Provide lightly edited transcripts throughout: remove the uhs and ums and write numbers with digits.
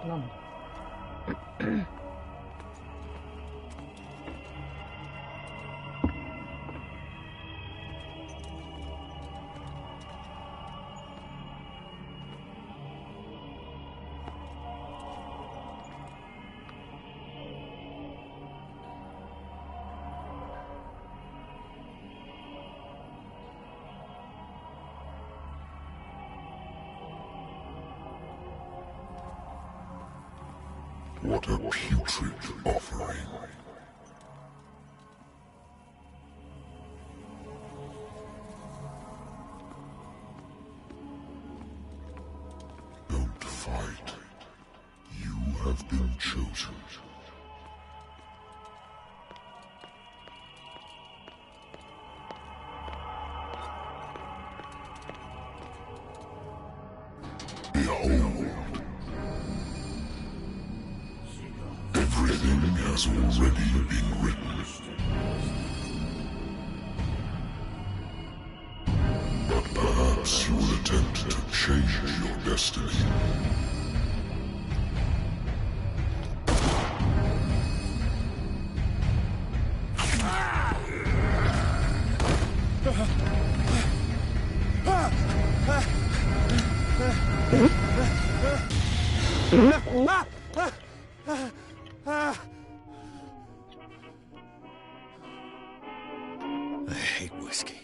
なんだ。What a putrid offering. Don't fight. You have been chosen. Behold. Everything has already been written. But perhaps you will attempt to change your destiny. I hate whiskey.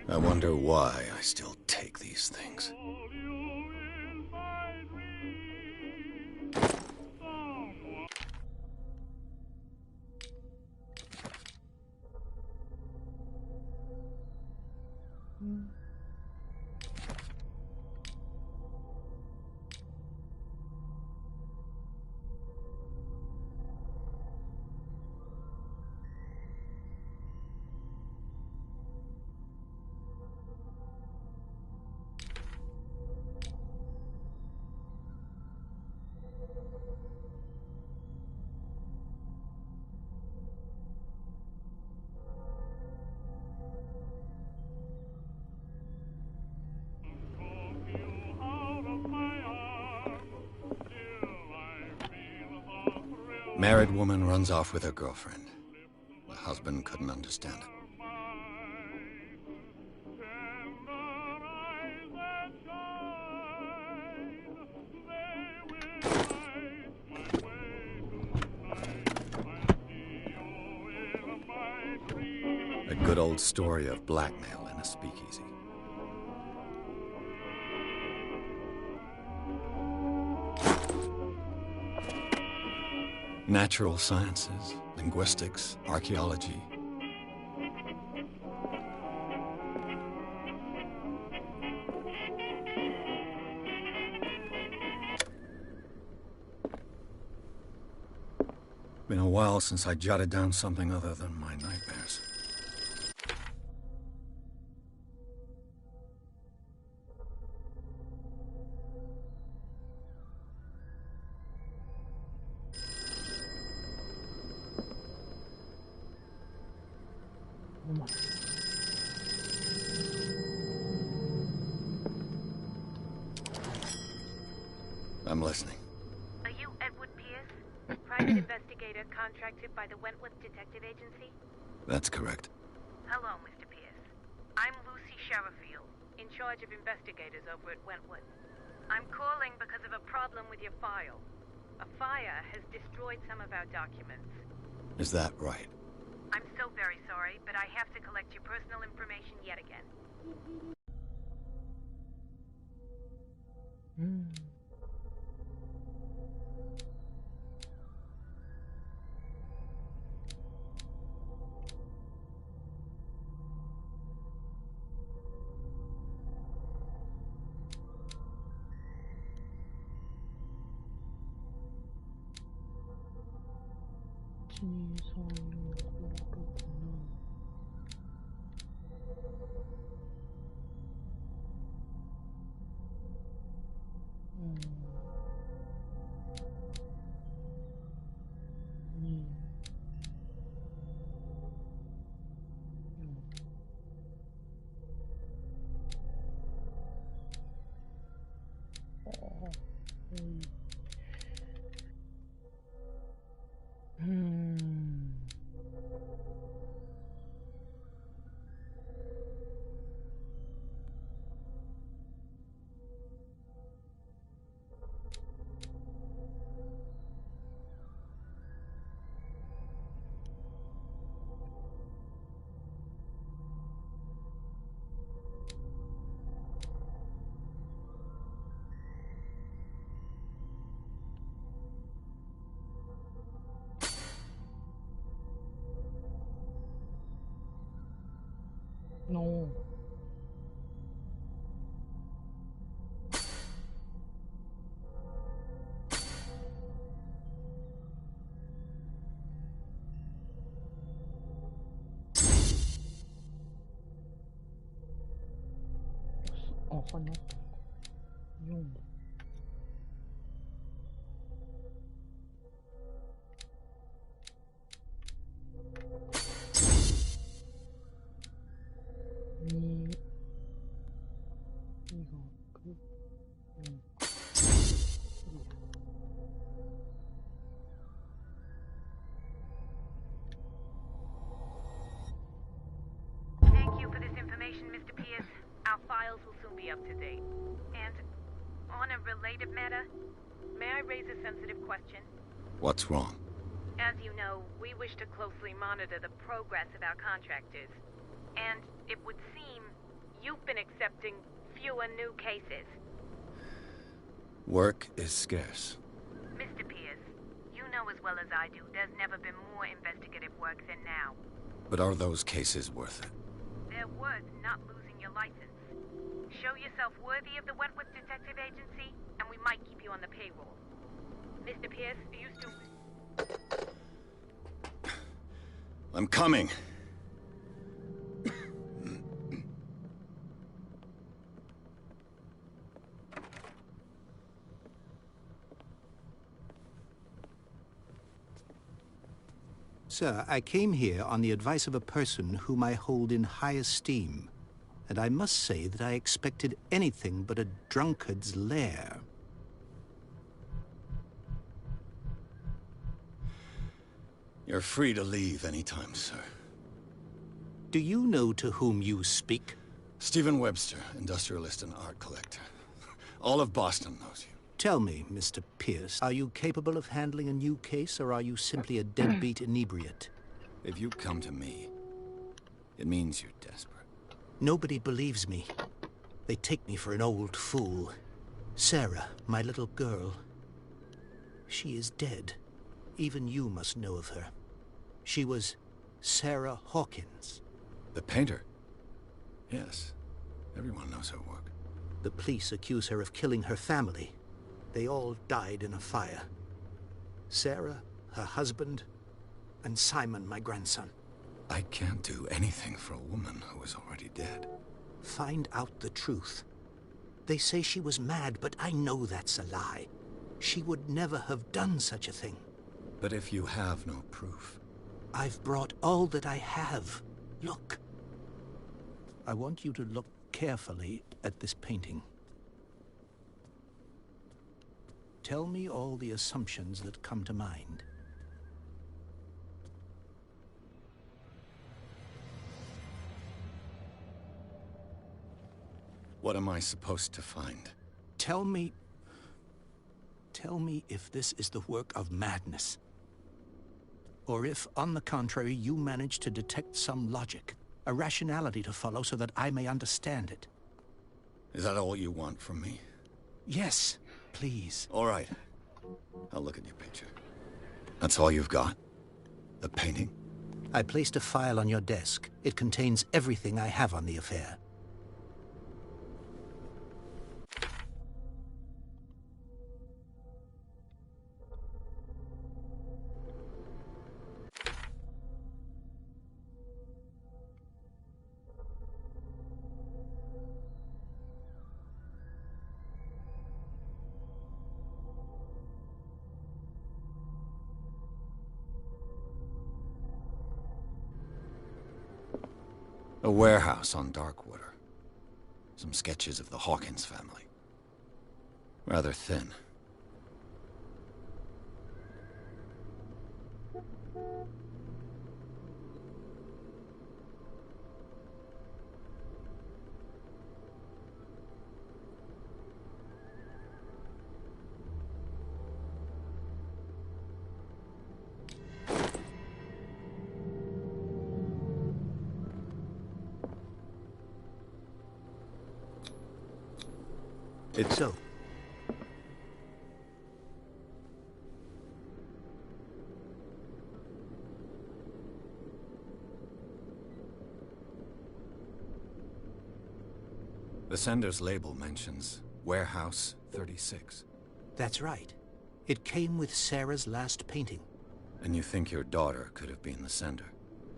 I wonder why I still take these things. Married woman runs off with her girlfriend. The husband couldn't understand it. A good old story of blackmail in a speakeasy. Natural sciences, linguistics, archaeology. Been a while since I jotted down something other than my nightmares. I'm listening. Are you Edward Pierce, private investigator contracted by the Wentworth Detective Agency? That's correct. Hello, Mr. Pierce. I'm Lucy Sherifield, in charge of investigators over at Wentworth. I'm calling because of a problem with your file. A fire has destroyed some of our documents. Is that right? I'm so very sorry, but I have to collect your personal information yet again. No. 화났다. 용. 이거 용. Thank you for this information, Mr. Pierce. Our files will soon be up to date. And on a related matter, may I raise a sensitive question? What's wrong? As you know, we wish to closely monitor the progress of our contractors. And it would seem you've been accepting fewer new cases. Work is scarce. Mr. Pierce, you know as well as I do, there's never been more investigative work than now. But are those cases worth it? They're worth not losing your license. Show yourself worthy of the Wentworth Detective Agency, and we might keep you on the payroll. Mr. Pierce, are you still... I'm coming. Sir, I came here on the advice of a person whom I hold in high esteem, and I must say that I expected anything but a drunkard's lair. You're free to leave anytime, sir. Do you know to whom you speak? Stephen Webster, industrialist and art collector. All of Boston knows you. Tell me, Mr. Pierce, are you capable of handling a new case, or are you simply a deadbeat inebriate? If you come to me, it means you're desperate. Nobody believes me. They take me for an old fool. Sarah, my little girl, she is dead. Even you must know of her. She was Sarah Hawkins. The painter? Yes. Everyone knows her work. The police accuse her of killing her family. They all died in a fire. Sarah, her husband, and Simon, my grandson. I can't do anything for a woman who is already dead. Find out the truth. They say she was mad, but I know that's a lie. She would never have done such a thing. But if you have no proof... I've brought all that I have. Look. I want you to look carefully at this painting. Tell me all the assumptions that come to mind. What am I supposed to find? Tell me if this is the work of madness. Or if, on the contrary, you manage to detect some logic, a rationality to follow so that I may understand it. Is that all you want from me? Yes, please. All right. I'll look at your picture. That's all you've got? The painting? I placed a file on your desk. It contains everything I have on the affair. A warehouse on Darkwater. Some sketches of the Hawkins family. Rather thin. It's So, the sender's label mentions Warehouse 36. that's right. It came with Sarah's last painting. And you think your daughter could have been the sender?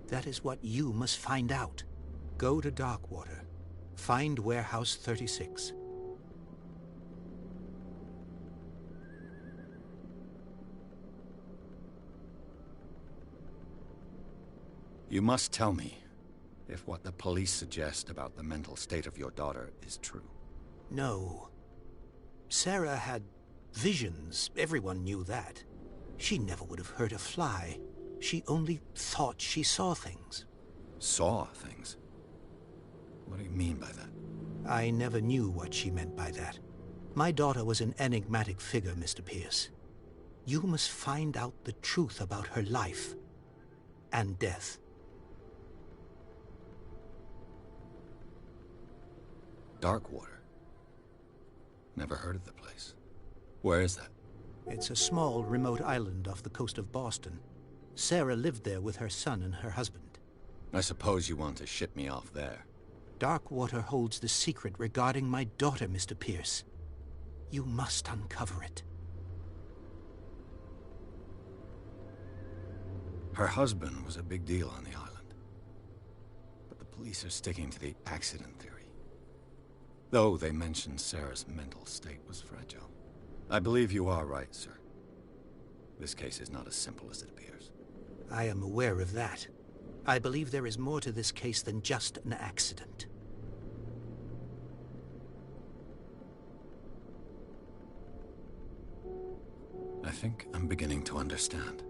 That is what you must find out. Go to Darkwater. Find Warehouse 36. You must tell me if what the police suggest about the mental state of your daughter is true. No. Sarah had visions. Everyone knew that. She never would have hurt a fly. She only thought she saw things. Saw things? What do you mean by that? I never knew what she meant by that. My daughter was an enigmatic figure, Mr. Pierce. You must find out the truth about her life and death. Darkwater? Never heard of the place. Where is that? It's a small, remote island off the coast of Boston. Sarah lived there with her son and her husband. I suppose you want to ship me off there. Darkwater holds the secret regarding my daughter, Mr. Pierce. You must uncover it. Her husband was a big deal on the island. But the police are sticking to the accident theory. Though they mentioned Sarah's mental state was fragile. I believe you are right, sir. This case is not as simple as it appears. I am aware of that. I believe there is more to this case than just an accident. I think I'm beginning to understand.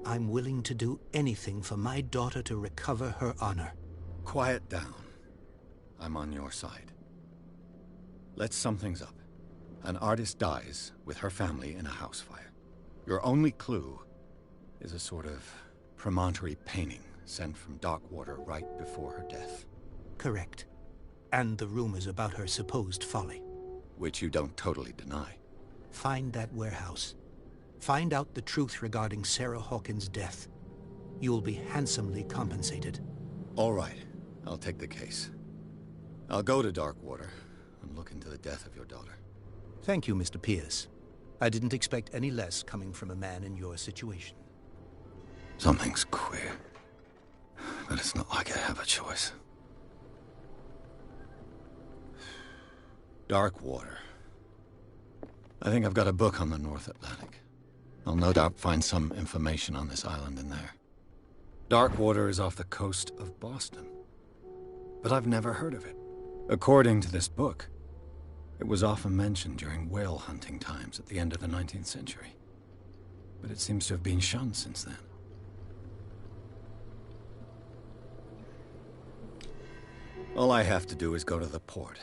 I'm willing to do anything for my daughter to recover her honor. Quiet down. I'm on your side. Let's sum things up. An artist dies with her family in a house fire. Your only clue is a sort of promontory painting sent from Darkwater right before her death. Correct. And the rumors about her supposed folly. Which you don't totally deny. Find that warehouse. Find out the truth regarding Sarah Hawkins' death. You'll be handsomely compensated. All right. I'll take the case. I'll go to Darkwater and look into the death of your daughter. Thank you, Mr. Pierce. I didn't expect any less coming from a man in your situation. Something's queer. But it's not like I have a choice. Darkwater. I think I've got a book on the North Atlantic. I'll no doubt find some information on this island in there. Darkwater is off the coast of Boston. But I've never heard of it. According to this book, it was often mentioned during whale hunting times at the end of the 19th century. But it seems to have been shunned since then. All I have to do is go to the port.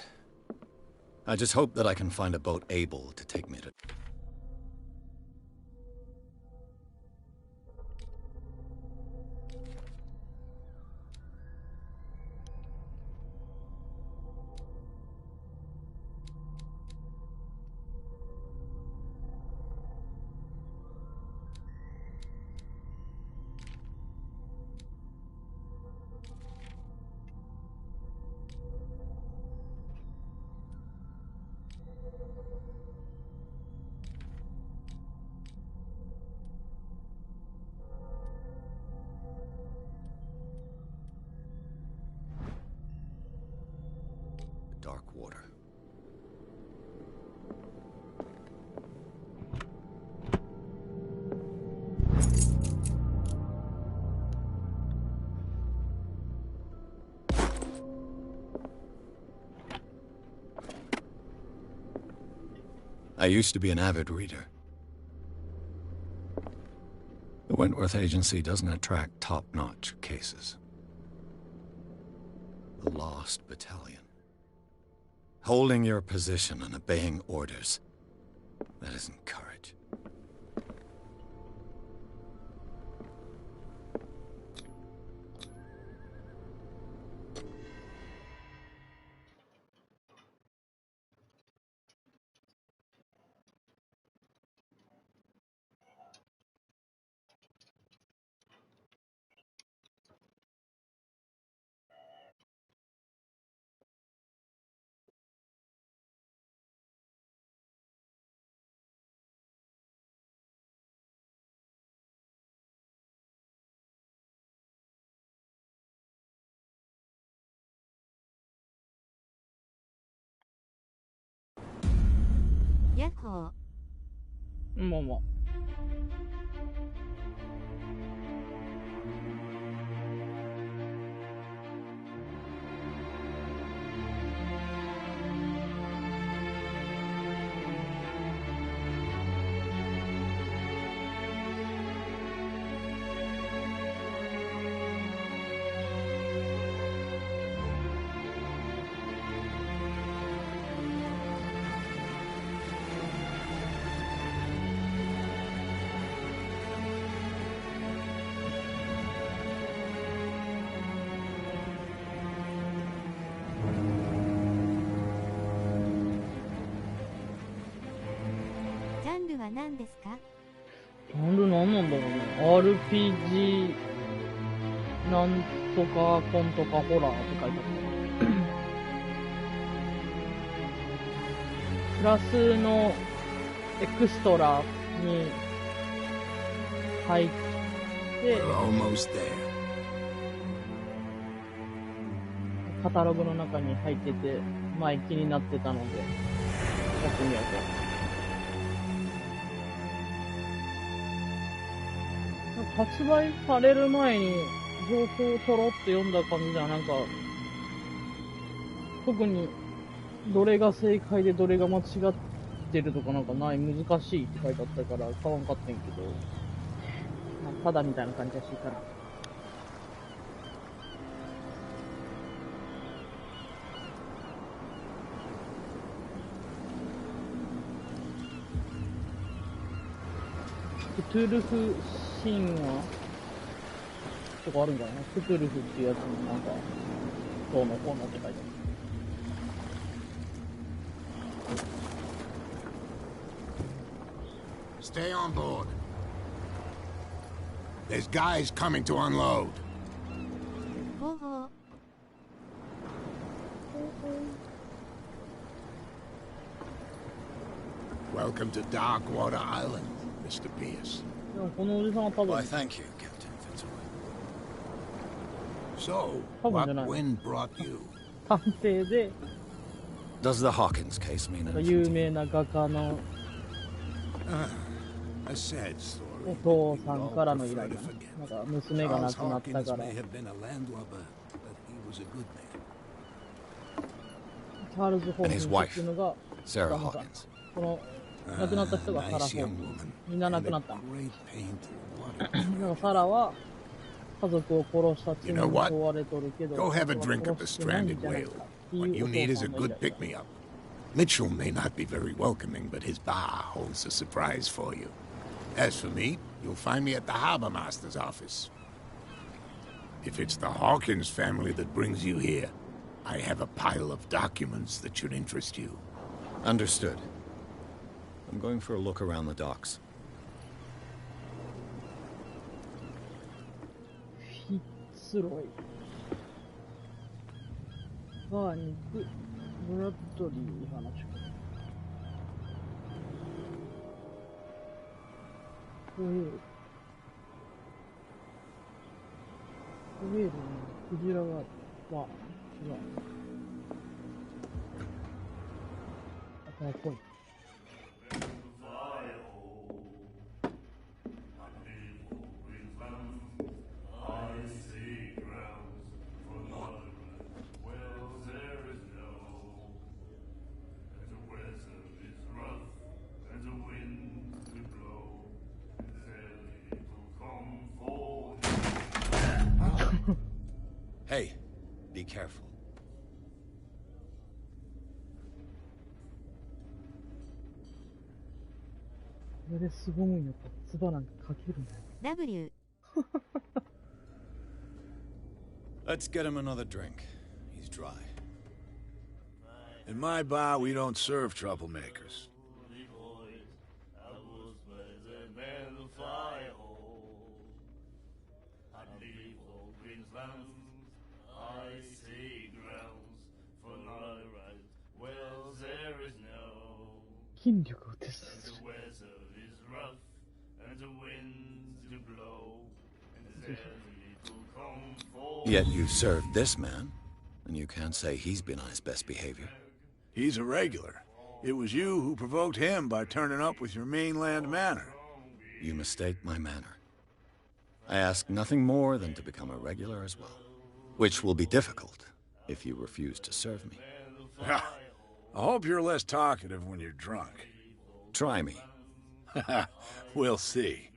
I just hope that I can find a boat able to take me to... Darkwater. I used to be an avid reader. The Wentworth Agency doesn't attract top-notch cases. The Lost Battalion. Holding your position and obeying orders. That isn't courage. ヤッホー。まあまあ。ジャンルは何ですか？ジャンル何なんだろうね。RPG、なんとか、コンとか、ホラーって書いてあった。プラスのエクストラに入って、We're almost there. カタログの中に入ってて、前気になってたので、やってみようと。発売される前に情報をちょろっと読んだ感じではなんか、特にどれが正解でどれが間違ってるとかなんかない、難しいって書いてあったから買わんかったんやけど、まあ、ただみたいな感じらしいから。クトゥルフ神話とかあるんかな。クトゥルフっていうやつになんか、どうのこうのって書いてある。Stay on board. There's guys coming to unload. ほうほう。Welcome to Darkwater Island, Mr. Pierce. でもこのおじさんは多分、 Why, thank you, Captain Fitzroy. So, Oh, what no. wind brought you? 探偵で、 Does the Hawkins case mean なんか anything 有 to you? 名な画家の A sad story. お that 父 we さん all からの依 prefer 頼 to だな。 forget. なんか娘が亡 Charles くなった Hawkins から、 may have been a landlubber, but he was a good man. チャールズ・ホー And キン his ス wife, っていうのが、 Sarah 旦那さん。 Hawkins. この亡くなった人がサラ・ホ Nice ー young キン woman. ス。みんな亡 and くな a ったの。 great pain to watch. だからサラは家族を殺した罪 You know に what? 問われとるけど、 Go have a 殺 drink of the してないん stranded じゃない whale. かってい What う you お need 父 is さ a んの依 good 頼。 pick-me-up. Mitchell may not be very welcoming, but his bar holds a surprise for you. As for me, you'll find me at the harbor master's office. If it's the Hawkins family that brings you here, I have a pile of documents that should interest you. Understood. I'm going for a look around the docks. フィッツロイ。バーに行く。ブラッドリーに話しかける。ホエール。ホエールにクジラがある。まあ、違う。あ、これっぽい。Hey, be careful. これですごいんやったら、唾なんかかけるんだよ。 W。Let's get him another drink. He's dry. In my bar, we don't serve troublemakers. King 筋力をテストする。Yet you served this man, and you can't say he's been on his best behavior. He's a regular. It was you who provoked him by turning up with your mainland manner. You mistake my manner. I ask nothing more than to become a regular as well, which will be difficult if you refuse to serve me. I hope you're less talkative when you're drunk. Try me. We'll see.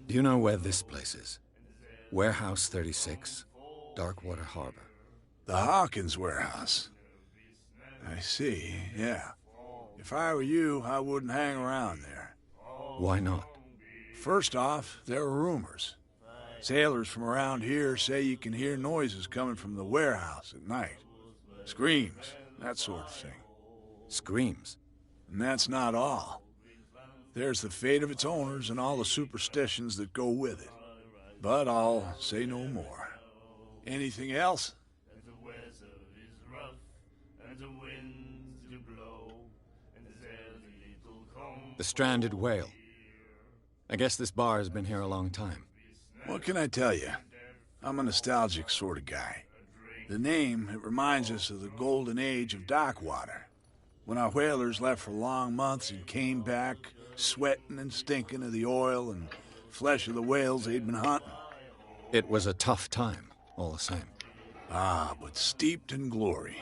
Do you know where this place is? Warehouse 36, Darkwater Harbor. The Hawkins warehouse. I see, yeah. If I were you, I wouldn't hang around there. Why not? First off, there are rumors. Sailors from around here say you can hear noises coming from the warehouse at night. Screams, that sort of thing. Screams? And that's not all. There's the fate of its owners and all the superstitions that go with it. But I'll say no more. Anything else? The stranded whale. I guess this bar has been here a long time. What can I tell you? I'm a nostalgic sort of guy. The name, it reminds us of the golden age of Darkwater, when our whalers left for long months and came back sweating and stinking of the oil and flesh of the whales they'd been hunting. It was a tough time, all the same. Ah, but steeped in glory.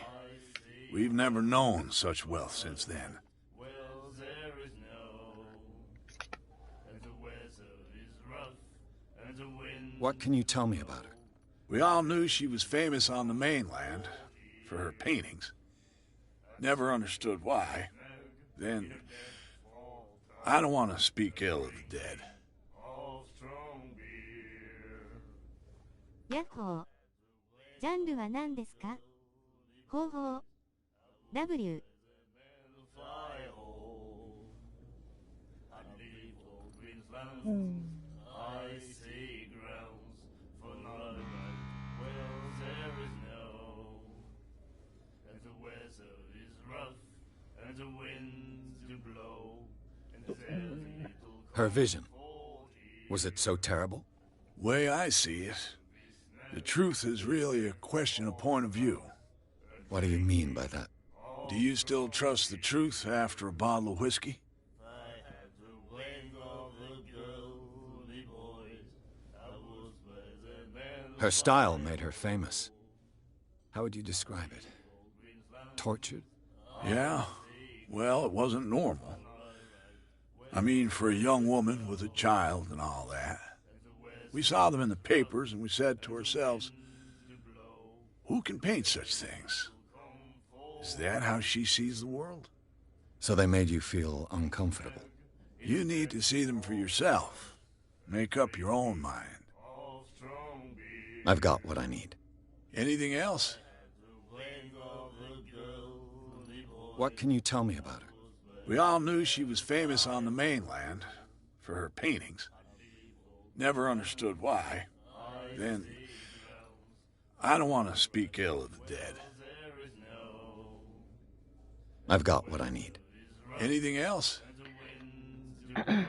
We've never known such wealth since then. What can you tell me about her? We all knew she was famous on the mainland for her paintings. Never understood why. Then, I don't want to speak ill of the dead. ヤッホー。ジャンルは何ですか？方法。W。Her vision. Was it so terrible? Way I see it, the truth is really a question of point of view. What do you mean by that? Do you still trust the truth after a bottle of whiskey? Her style made her famous. How would you describe it? Tortured? Yeah, well, it wasn't normal. I mean, for a young woman with a child and all that. We saw them in the papers and we said to ourselves, who can paint such things? Is that how she sees the world? So they made you feel uncomfortable? You need to see them for yourself. Make up your own mind. I've got what I need. Anything else? What can you tell me about her? We all knew she was famous on the mainland for her paintings. Never understood why. Then, I don't want to speak ill of the dead. I've got what I need. Anything else? I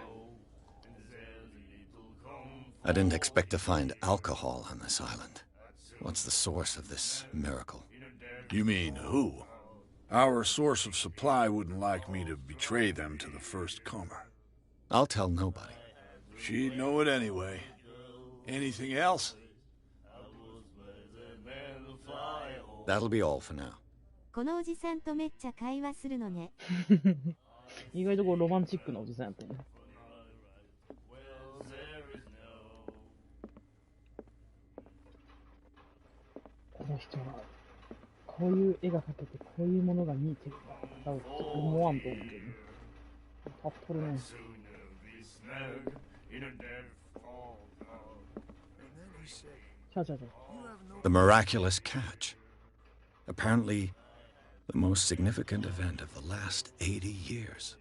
didn't expect to find alcohol on this island. What's the source of this miracle? You mean who? Our source of supply wouldn't like me to betray them to the first comer. I'll tell nobody. She'd know it anyway. Anything else? That'll be all for now. このおじさんとめっちゃ会話するのね。意外とこうロマンチックなおじさんやったね。この人はこういう絵が描けてこういうものが見えてるんだ。多分思わんと思うんだよね。立っとるね。The miraculous catch. Apparently, the most significant event of the last 80 years.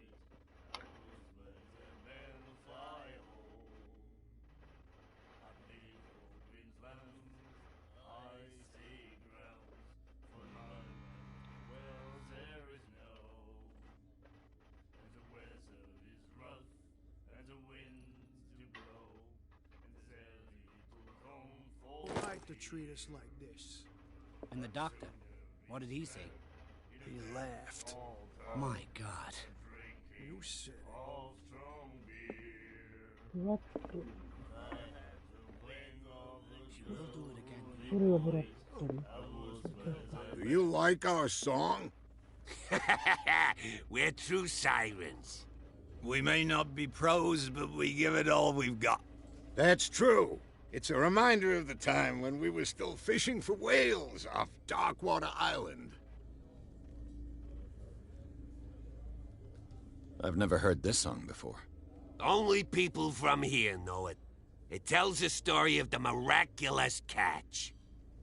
treat us like this. And the doctor, what did he say? He laughed. My God. You said it. What? She will do it again. それがブラッドリー。 Do you like our song? We're true sirens. We may not be pros, but we give it all we've got. That's true. It's a reminder of the time when we were still fishing for whales off Darkwater Island. I've never heard this song before. Only people from here know it. It tells the story of the miraculous catch.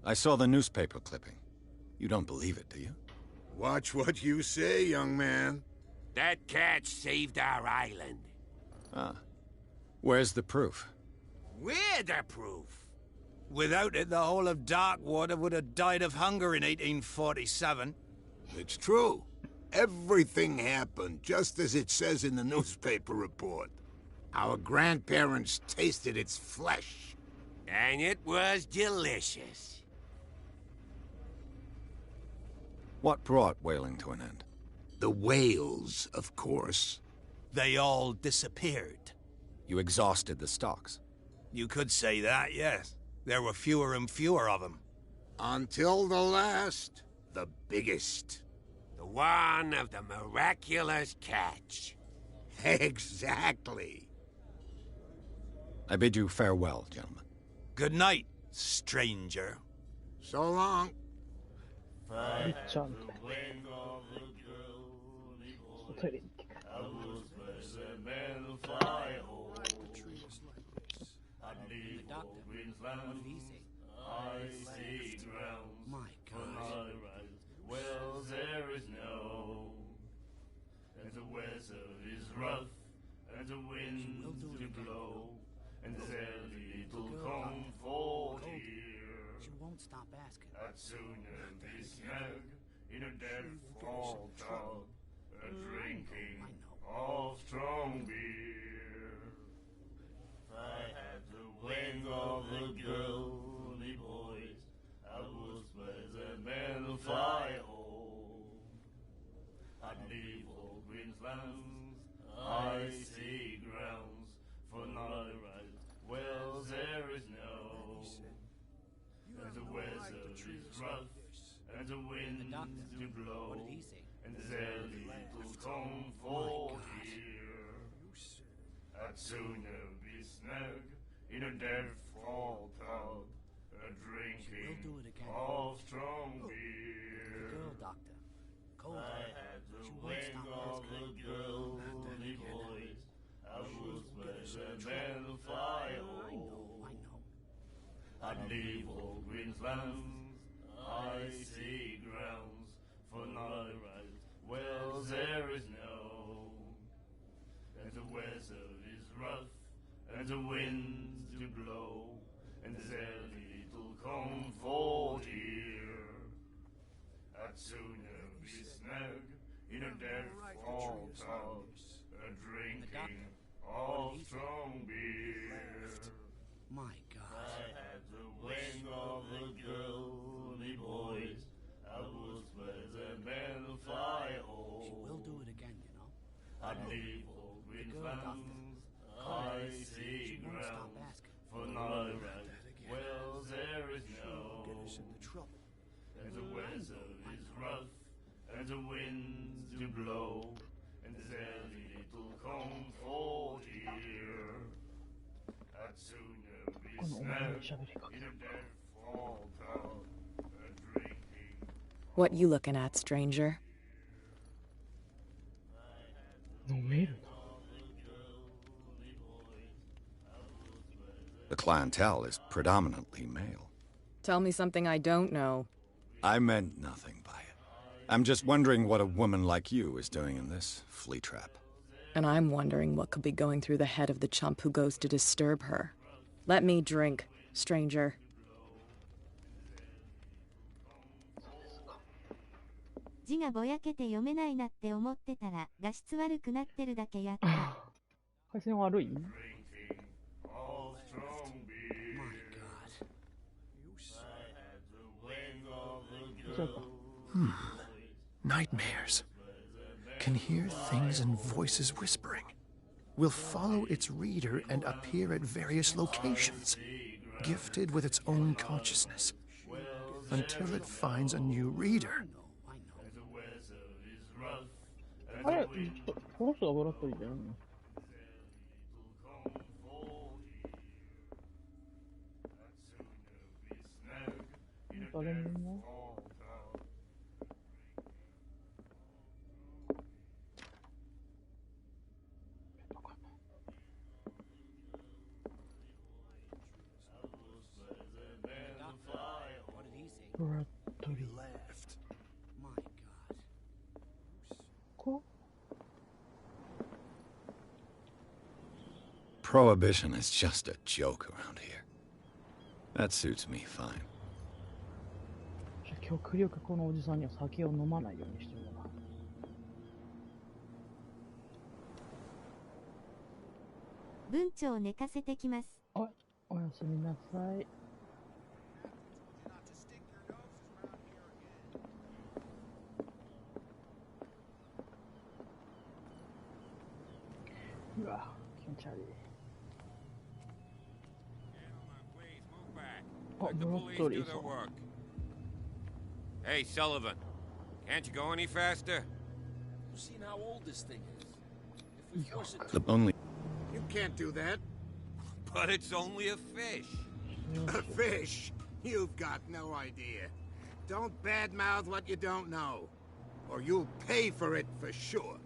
I saw the newspaper clipping. You don't believe it, do you? Watch what you say, young man. That catch saved our island. Ah. Where's the proof? We're the proof. Without it, the whole of Darkwater would have died of hunger in 1847. It's true. Everything happened just as it says in the newspaper report. Our grandparents tasted its flesh. And it was delicious. What brought whaling to an end? The whales, of course. They all disappeared. You exhausted the stocks. You could say that, yes. There were fewer and fewer of them. Until the last, the biggest. The one of the miraculous catch. Exactly. I bid you farewell, gentlemen. Good night, stranger. So long. りっちゃんと。トイレに行ってくる。The doctor, what did he say? My God. Well, there is no, and the weather is rough, and the winds do blow, and there's little comfort here. She won't stop asking. I'd sooner be snug in a dead fall tub, drinking of strong beer. If I had the wing of a girl, me boys, I would spread the men fly home. I'd leave old Queensland's icy grounds for not a right. Well, there is no, and the weather is rough, and the winds do blow, What did he say? and there's little comfort here. I'd sooner be snug in a dead fall tub, drinking She will do it again. of strong The beer. girl doctor. Cold. I had the She won't wing stop of asking. a girl, me boys. I was better than fly I home. know, I know. I'd leave old Queensland's icy grounds for not a right. Well, there is no, and the weather is rough, and the winds do blow, and there's little comfort here. I'd sooner be snug in a dead fall tub, drinking of strong beer. My I God. had the wing of a girl, me boys. I was better than fly home. She will do it again, you know. I'd leave old girl Queensland's doctor. icy She won't stop grounds asking. for not a right. Well, there is no, Get us into trouble. and the weather is rough, and the winds do blow, and there's little comfort here. I'd sooner be このお前の snug 喋り方。 in a dead fall tub, drinking. What you looking at, stranger? 飲めるな。 The clientele is predominantly male. Tell me something I don't know. I meant nothing by it. I'm just wondering what a woman like you is doing in this flea trap. And I'm wondering what could be going through the head of the chump who goes to disturb her. Let me drink, stranger. 字がぼやけて読めないなって思ってたら画質悪くなってるだけやった。回線悪い？ Of strong beer. My God. You said nightmares. Can hear things and voices whispering. Will follow its reader and appear at various locations, gifted with its own consciousness, until it finds a new reader. あれ、この人がブラッドリーじゃないの？誰もいない？ ブラッドリー。こ？ Prohibition is just a joke around here. That suits me fine. 極力このおじさんには酒を飲まないようにしてるな。文鳥寝かせてきます。おやすみなさい。うわ、気持ち悪い。あ、ブロッドリーさん。 Hey, Sullivan, can't you go any faster? You've seen how old this thing is. If we force it The only... You can't do that. But it's only a fish. A fish? You've got no idea. Don't badmouth what you don't know, or you'll pay for it for sure.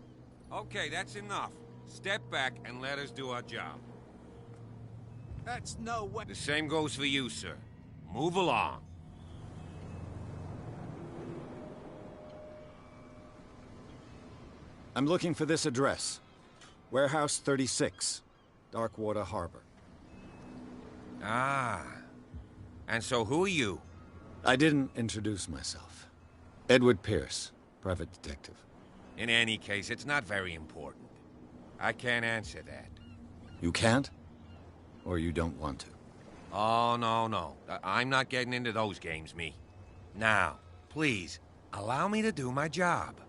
Okay, that's enough. Step back and let us do our job. That's no way. The same goes for you, sir. Move along. I'm looking for this address. Warehouse 36, Darkwater Harbor. Ah. And so who are you? I didn't introduce myself. Edward Pierce, private detective. In any case, it's not very important. I can't answer that. You can't? Or you don't want to? Oh, no. I'm not getting into those games, me. Now, please, allow me to do my job.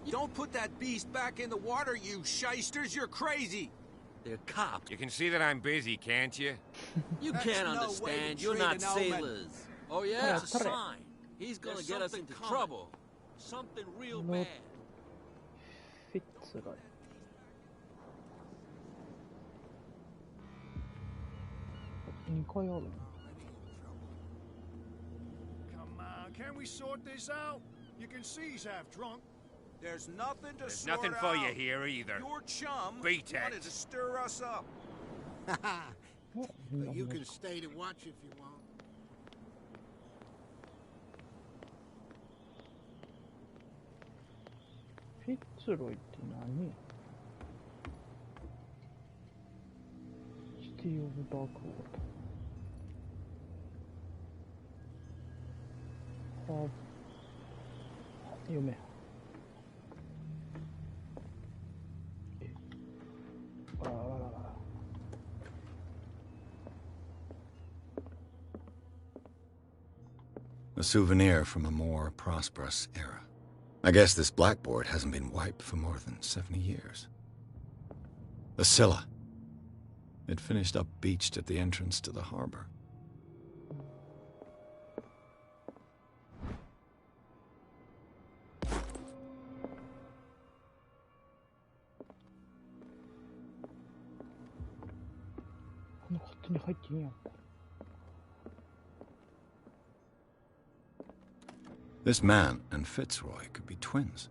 Don't put that beast back in the water, you shysters! You're crazy! They're cops. You can see that I'm busy, can't you? You can't understand. You're not sailors. Oh, yeah? It's a sign. He's gonna get us into trouble. Something real bad. フィッツライ。2階あるの？ Come on, can we sort this out? You can see he's half drunk. There's nothing to There's sort nothing for you out. here either. Your chum Beat it. wanted to stir us up. But you can stay to watch if you want. フィッツロイって何？シティ・オブ・ダーク・ウォーター。は読め。あらららら。A souvenir from a more prosperous era. I guess this blackboard hasn't been wiped for more than 70 years. The Scylla. It finished up beached at the entrance to the harbor. This man and Fitzroy could be twins.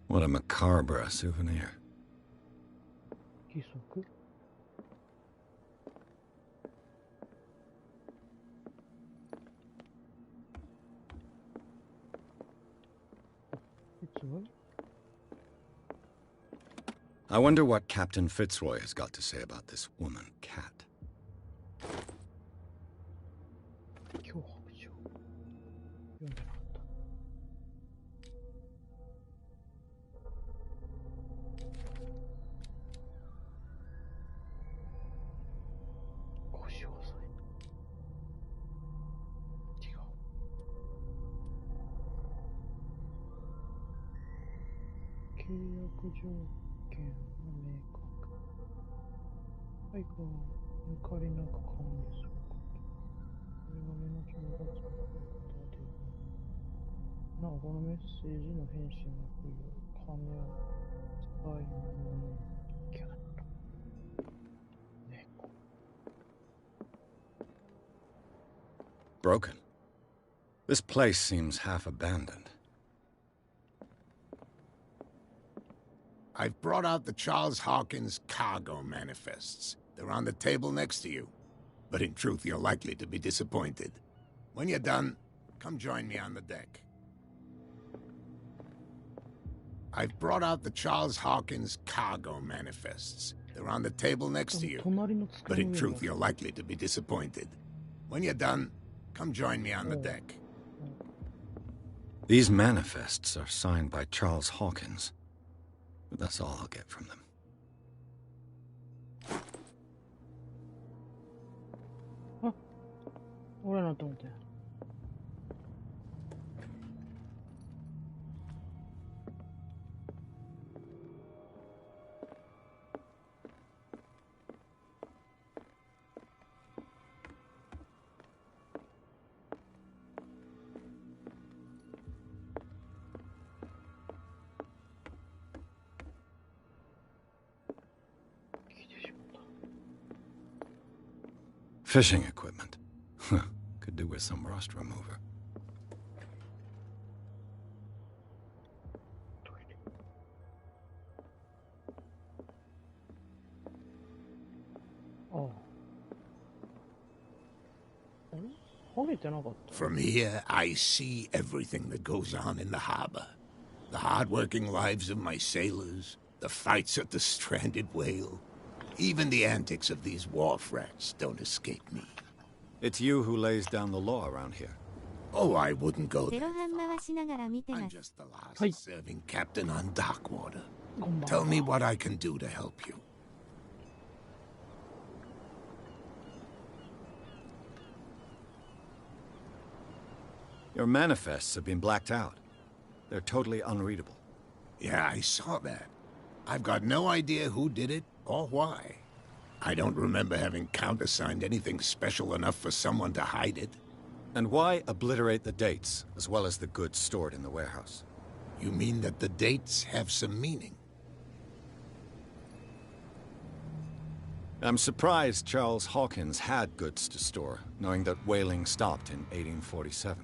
What a macabre souvenir. 義足？I wonder what Captain Fitzroy has got to say about this woman, Cat. 脅迫状。読んでなかった。約条件は明確。はいか、抜かりなく管理すること。これが目の情がつくことでいい。なお、このメッセージの返信は不要。金を使い物にキャット。猫。Broken. This place seems half abandoned. I've brought out the Charles Hawkins cargo manifests. They're on the table next to you. But in truth, you're likely to be disappointed. When you're done, come join me on the deck. I've brought out the Charles Hawkins cargo manifests. They're on the table next to you. But in truth, you're likely to be disappointed. When you're done, come join me on the deck. These manifests are signed by Charles Hawkins. But that's all I'll get from them. Huh? What am I doing there? Fishing equipment. Could do with some rust remover. Oh. From here, I see everything that goes on in the harbor. The hard-working lives of my sailors, the fights at the stranded whale. Even the antics of these wharf rats don't escape me. It's you who lays down the law around here. Oh, I wouldn't go that far. I'm just the last serving captain on Darkwater. Tell me what I can do to help you. Your manifests have been blacked out. They're totally unreadable. Yeah, I saw that. I've got no idea who did it or why. I don't remember having countersigned anything special enough for someone to hide it. And why obliterate the dates, as well as the goods stored in the warehouse? You mean that the dates have some meaning? I'm surprised Charles Hawkins had goods to store, knowing that whaling stopped in 1847.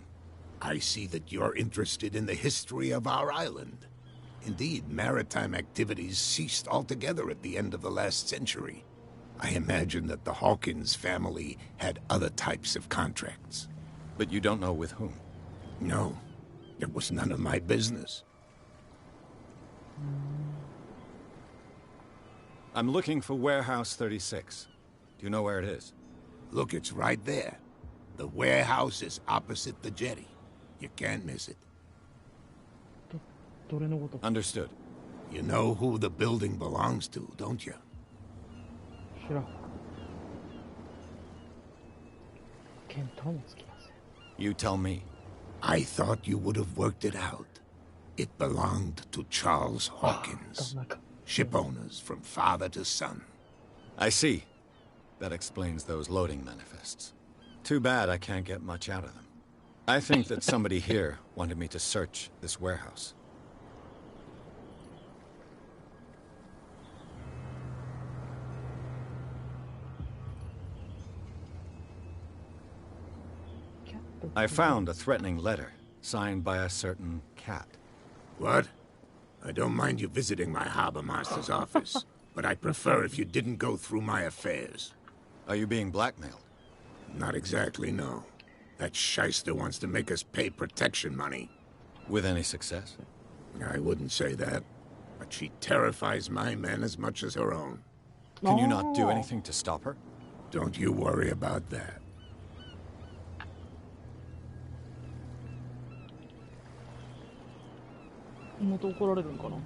I see that you're interested in the history of our island. Indeed, maritime activities ceased altogether at the end of the last century. I imagine that the Hawkins family had other types of contracts. But you don't know with whom? No. It was none of my business. I'm looking for Warehouse 36. Do you know where it is? Look, it's right there. The warehouse is opposite the jetty. You can't miss it. Understood. You know who the building belongs to, don't you? You tell me. I thought you would have worked it out. It belonged to Charles Hawkins. Ship owners from father to son. I see. That explains those loading manifests. Too bad I can't get much out of them. I think that somebody here wanted me to search this warehouse. I found a threatening letter, signed by a certain cat. What? I don't mind you visiting my harbor master's office, but I'd prefer if you didn't go through my affairs. Are you being blackmailed? Not exactly, no. That shyster wants to make us pay protection money. With any success? I wouldn't say that, but she terrifies my men as much as her own. Can you not do anything to stop her? Don't you worry about that.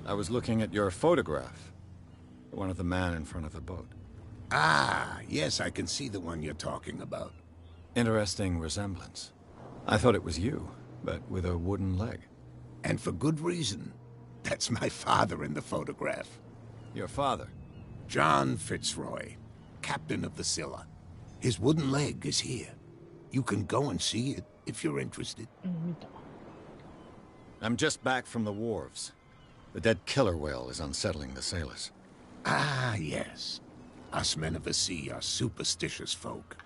I was looking at your photograph. One of the man in front of the boat. Ah, yes, I can see the one you're talking about. Interesting resemblance. I thought it was you, but with a wooden leg. And for good reason. That's my father in the photograph. Your father? John Fitzroy, captain of the Scylla. His wooden leg is here. You can go and see it if you're interested. I'm just back from the wharves. The dead killer whale is unsettling the sailors. Ah, yes. Us men of the sea are superstitious folk.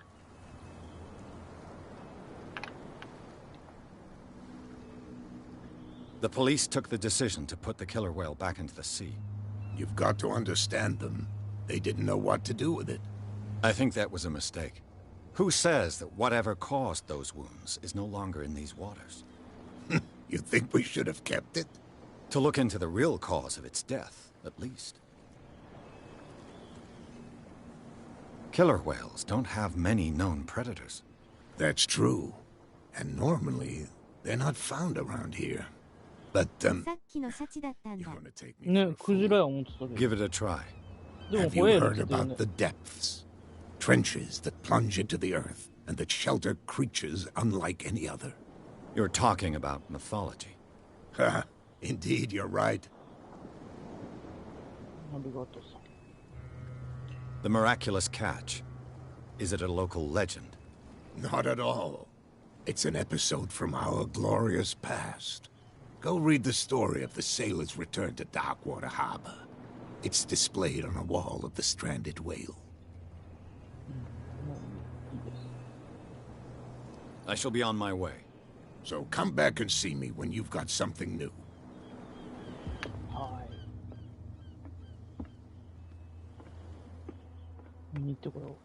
The police took the decision to put the killer whale back into the sea. You've got to understand them. They didn't know what to do with it. I think that was a mistake. Who says that whatever caused those wounds is no longer in these waters? You think we should have kept it? To look into the real cause of its death, at least. Killer whales don't have many known predators. That's true. And normally, they're not found around here. But, you want to take me Ne, for a kujira fool? や思ってたけど。 Give it a try. でも Have you ホエール heard って言うね about the depths? Trenches that plunge into the earth and that shelter creatures unlike any other. You're talking about mythology. Ha! Indeed, you're right. ありがとうさ。 The miraculous catch. Is it a local legend? Not at all. It's an episode from our glorious past. Go read the story of the sailor's return to Darkwater Harbor. It's displayed on a wall of the stranded whale. I shall be on my way. So come back and see me when you've got something new. はい。見に行ってこよ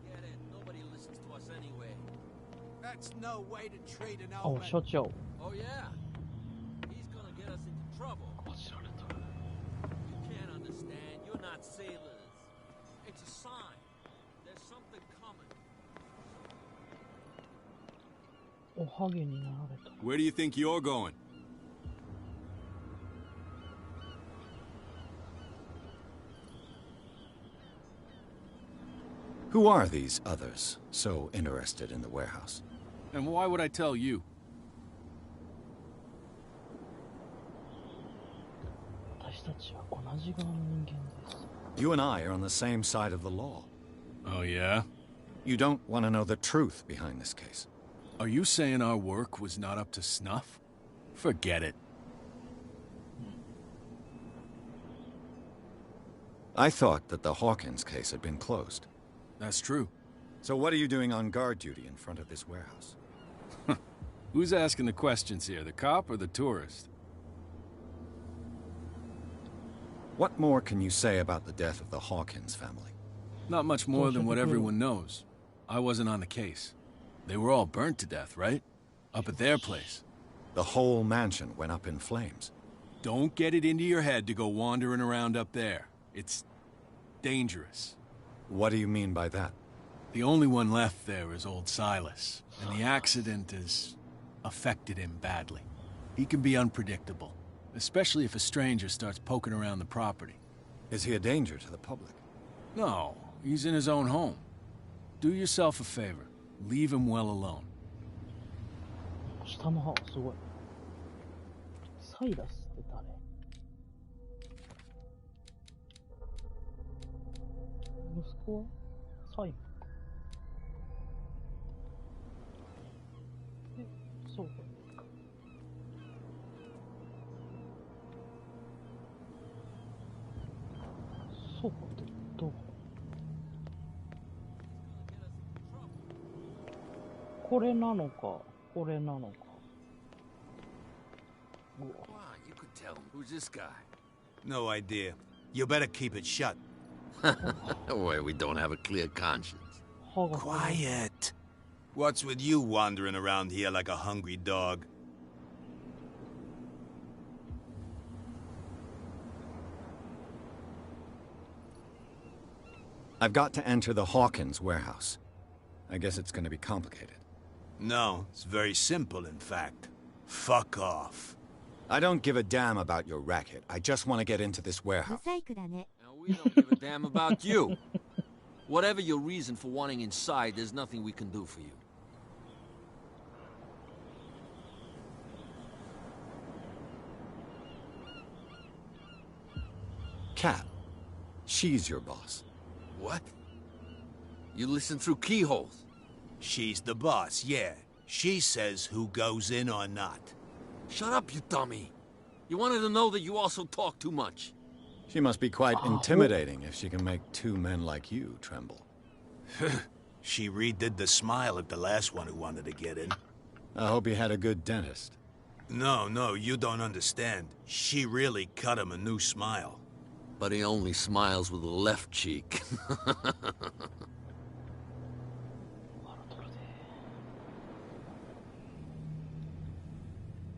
Get it. Nobody listens to us anyway. That's no way to treat an う。あ、社長。 Oh yeah? He's gonna get us into trouble. 走られた。 You can't understand. You're not sailors. It's a sign. There's something coming. おはげになられた。 Where do you think you're going? Who are these others so interested in the warehouse? And why would I tell you? 私たちは同じ側の人間です。 You and I are on the same side of the law. Oh, yeah? You don't want to know the truth behind this case. Are you saying our work was not up to snuff? Forget it. I thought that the Hawkins case had been closed. That's true. So what are you doing on guard duty in front of this warehouse? Who's asking the questions here, the cop or the tourist? What more can you say about the death of the Hawkins family? Not much more than what everyone knows. I wasn't on the case. They were all burnt to death, right? Up at their place. The whole mansion went up in flames. Don't get it into your head to go wandering around up there. It's dangerous. What do you mean by that? The only one left there is old Silas, and the accident has affected him badly. He can be unpredictable, especially if a stranger starts poking around the property. Is he a danger to the public? No, he's in his own home. Do yourself a favor. Leave him well alone. 下の歯すごい。サイラスって誰？息子はサイモンか。そうか。そうかってどう？これなのか、これなのか。うわ。 Come on, you could tell me. Who's this guy? No idea. You better keep it shut. Where we don't have a clear conscience. Quiet. What's with you wandering around here like a hungry dog? I've got to enter the Hawkins warehouse. I guess it's going to be complicated. No, it's very simple, in fact. Fuck off. I don't give a damn about your racket. I just want to get into this ブ warehouse. サイクだね。 Now, we don't give a damn about you. Whatever your reason for wanting inside, there's nothing we can do for you. Kat. She's your boss. What? You listen through keyholes? She's the boss, yeah. She says who goes in or not. Shut up, you dummy. You wanted to know that you also talk too much. She must be quite intimidating if she can make two men like you tremble. She redid the smile at the last one who wanted to get in. I hope he had a good dentist. No, you don't understand. She really cut him a new smile. But he only smiles with the left cheek.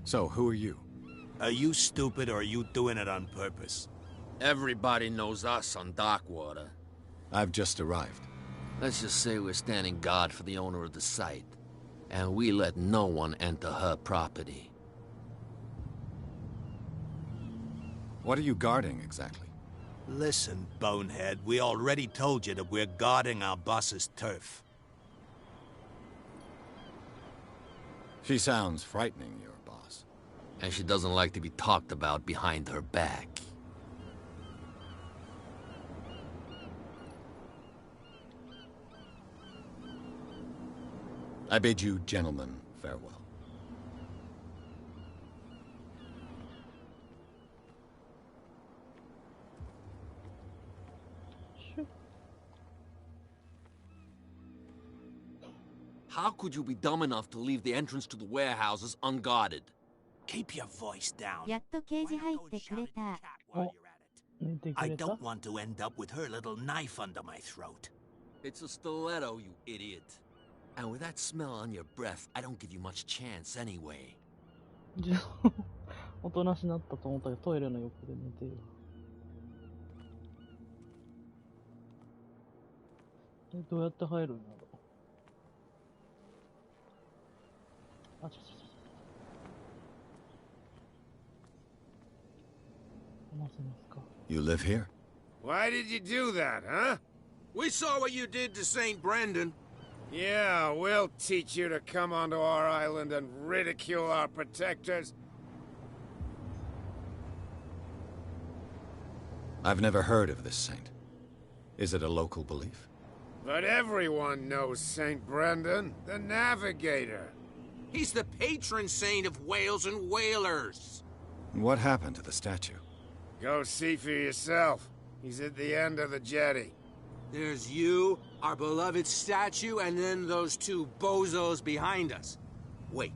So, who are you? Are you stupid or are you doing it on purpose? Everybody knows us on Darkwater. I've just arrived. Let's just say we're standing guard for the owner of the site. And we let no one enter her property. What are you guarding, exactly? Listen, bonehead, we already told you that we're guarding our boss's turf. She sounds frightening, your boss. And she doesn't like to be talked about behind her back. I bid you gentlemen farewell. How could you be dumb enough to leave the entrance to the warehouses unguarded? Keep your voice down. やっとケージ入ってくれた。 I don't want to end up with her little knife under my throat. It's a stiletto, you idiot. And with that smell on your breath, I don't give you much chance anyway. おとなしなったと思ったけどトイレの横で寝てる。どうやって入るんだろう。あ、話せますか。 You live here? Why did you do that, huh? We saw what you did to St. Brendan. Yeah, we'll teach you to come onto our island and ridicule our protectors. I've never heard of this saint. Is it a local belief? But everyone knows St. Brendan, the navigator. He's the patron saint of whales and whalers. What happened to the statue? Go see for yourself. He's at the end of the jetty. There's you, our beloved statue, and then those two bozos behind us. Wait,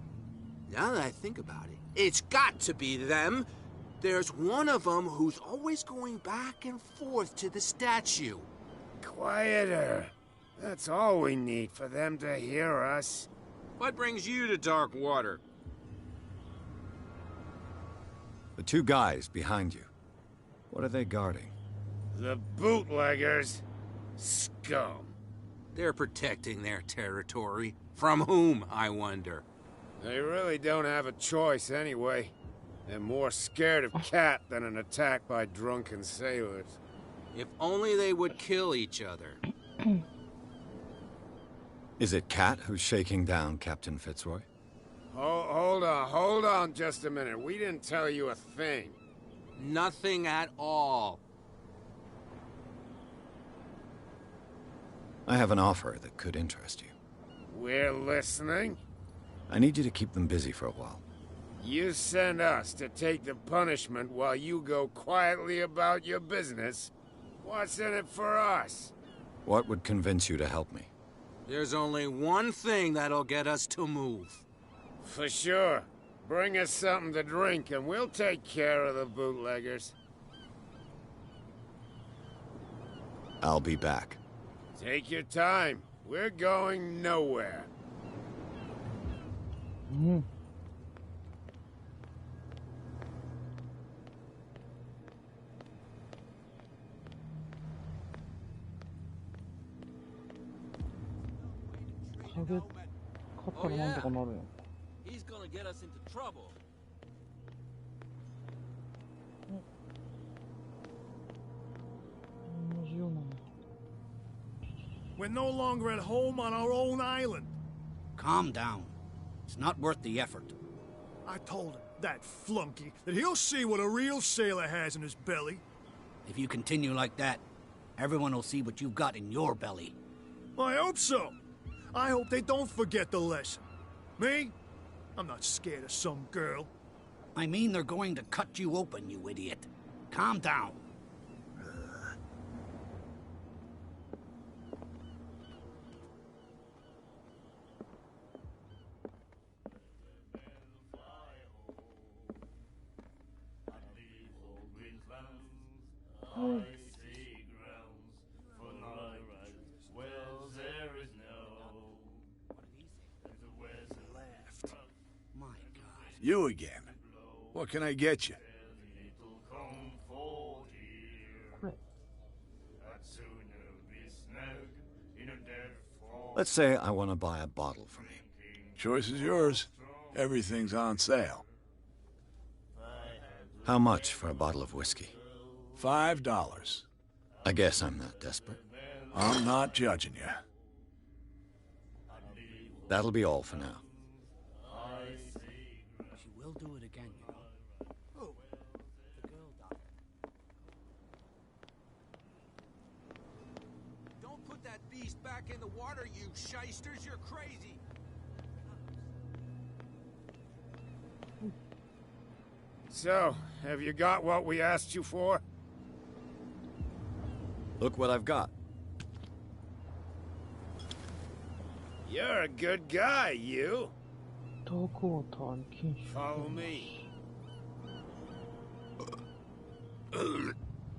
now that I think about it, it's got to be them. There's one of them who's always going back and forth to the statue. Quieter. That's all we need for them to hear us. What brings you to Darkwater? The two guys behind you. What are they guarding? The bootleggers. Scum. They're protecting their territory. From whom, I wonder? They really don't have a choice anyway. They're more scared of Kat than an attack by drunken sailors. If only they would kill each other. Is it Kat who's shaking down Captain Fitzroy? Hold on just a minute. We didn't tell you a thing. Nothing at all. I have an offer that could interest you. We're listening. I need you to keep them busy for a while. You send us to take the punishment while you go quietly about your business. What's in it for us? What would convince you to help me? There's only one thing that'll get us to move. For sure. Bring us something to drink and we'll take care of the bootleggers. I'll be back. Take your time. We're going nowhere. Mm. Oh, yeah. He's gonna get us into trouble. We're no longer at home on our own island. Calm down. It's not worth the effort. I told him, that flunky, that he'll see what a real sailor has in his belly. If you continue like that, everyone will see what you've got in your belly. I hope so. I hope they don't forget the lesson. Me? I'm not scared of some girl. I mean they're going to cut you open, you idiot. Calm down. You again. What can I get you? Let's say I want to buy a bottle from you. Choice is yours. Everything's on sale. How much for a bottle of whiskey? $5. I guess I'm not desperate. I'm not judging you. That'll be all for now. She will do it again, you know. Oh, the girl doctor. Don't put that beast back in the water, you shysters. You're crazy. So, have you got what we asked you for? Look what I've got. You're a good guy, you. Follow me.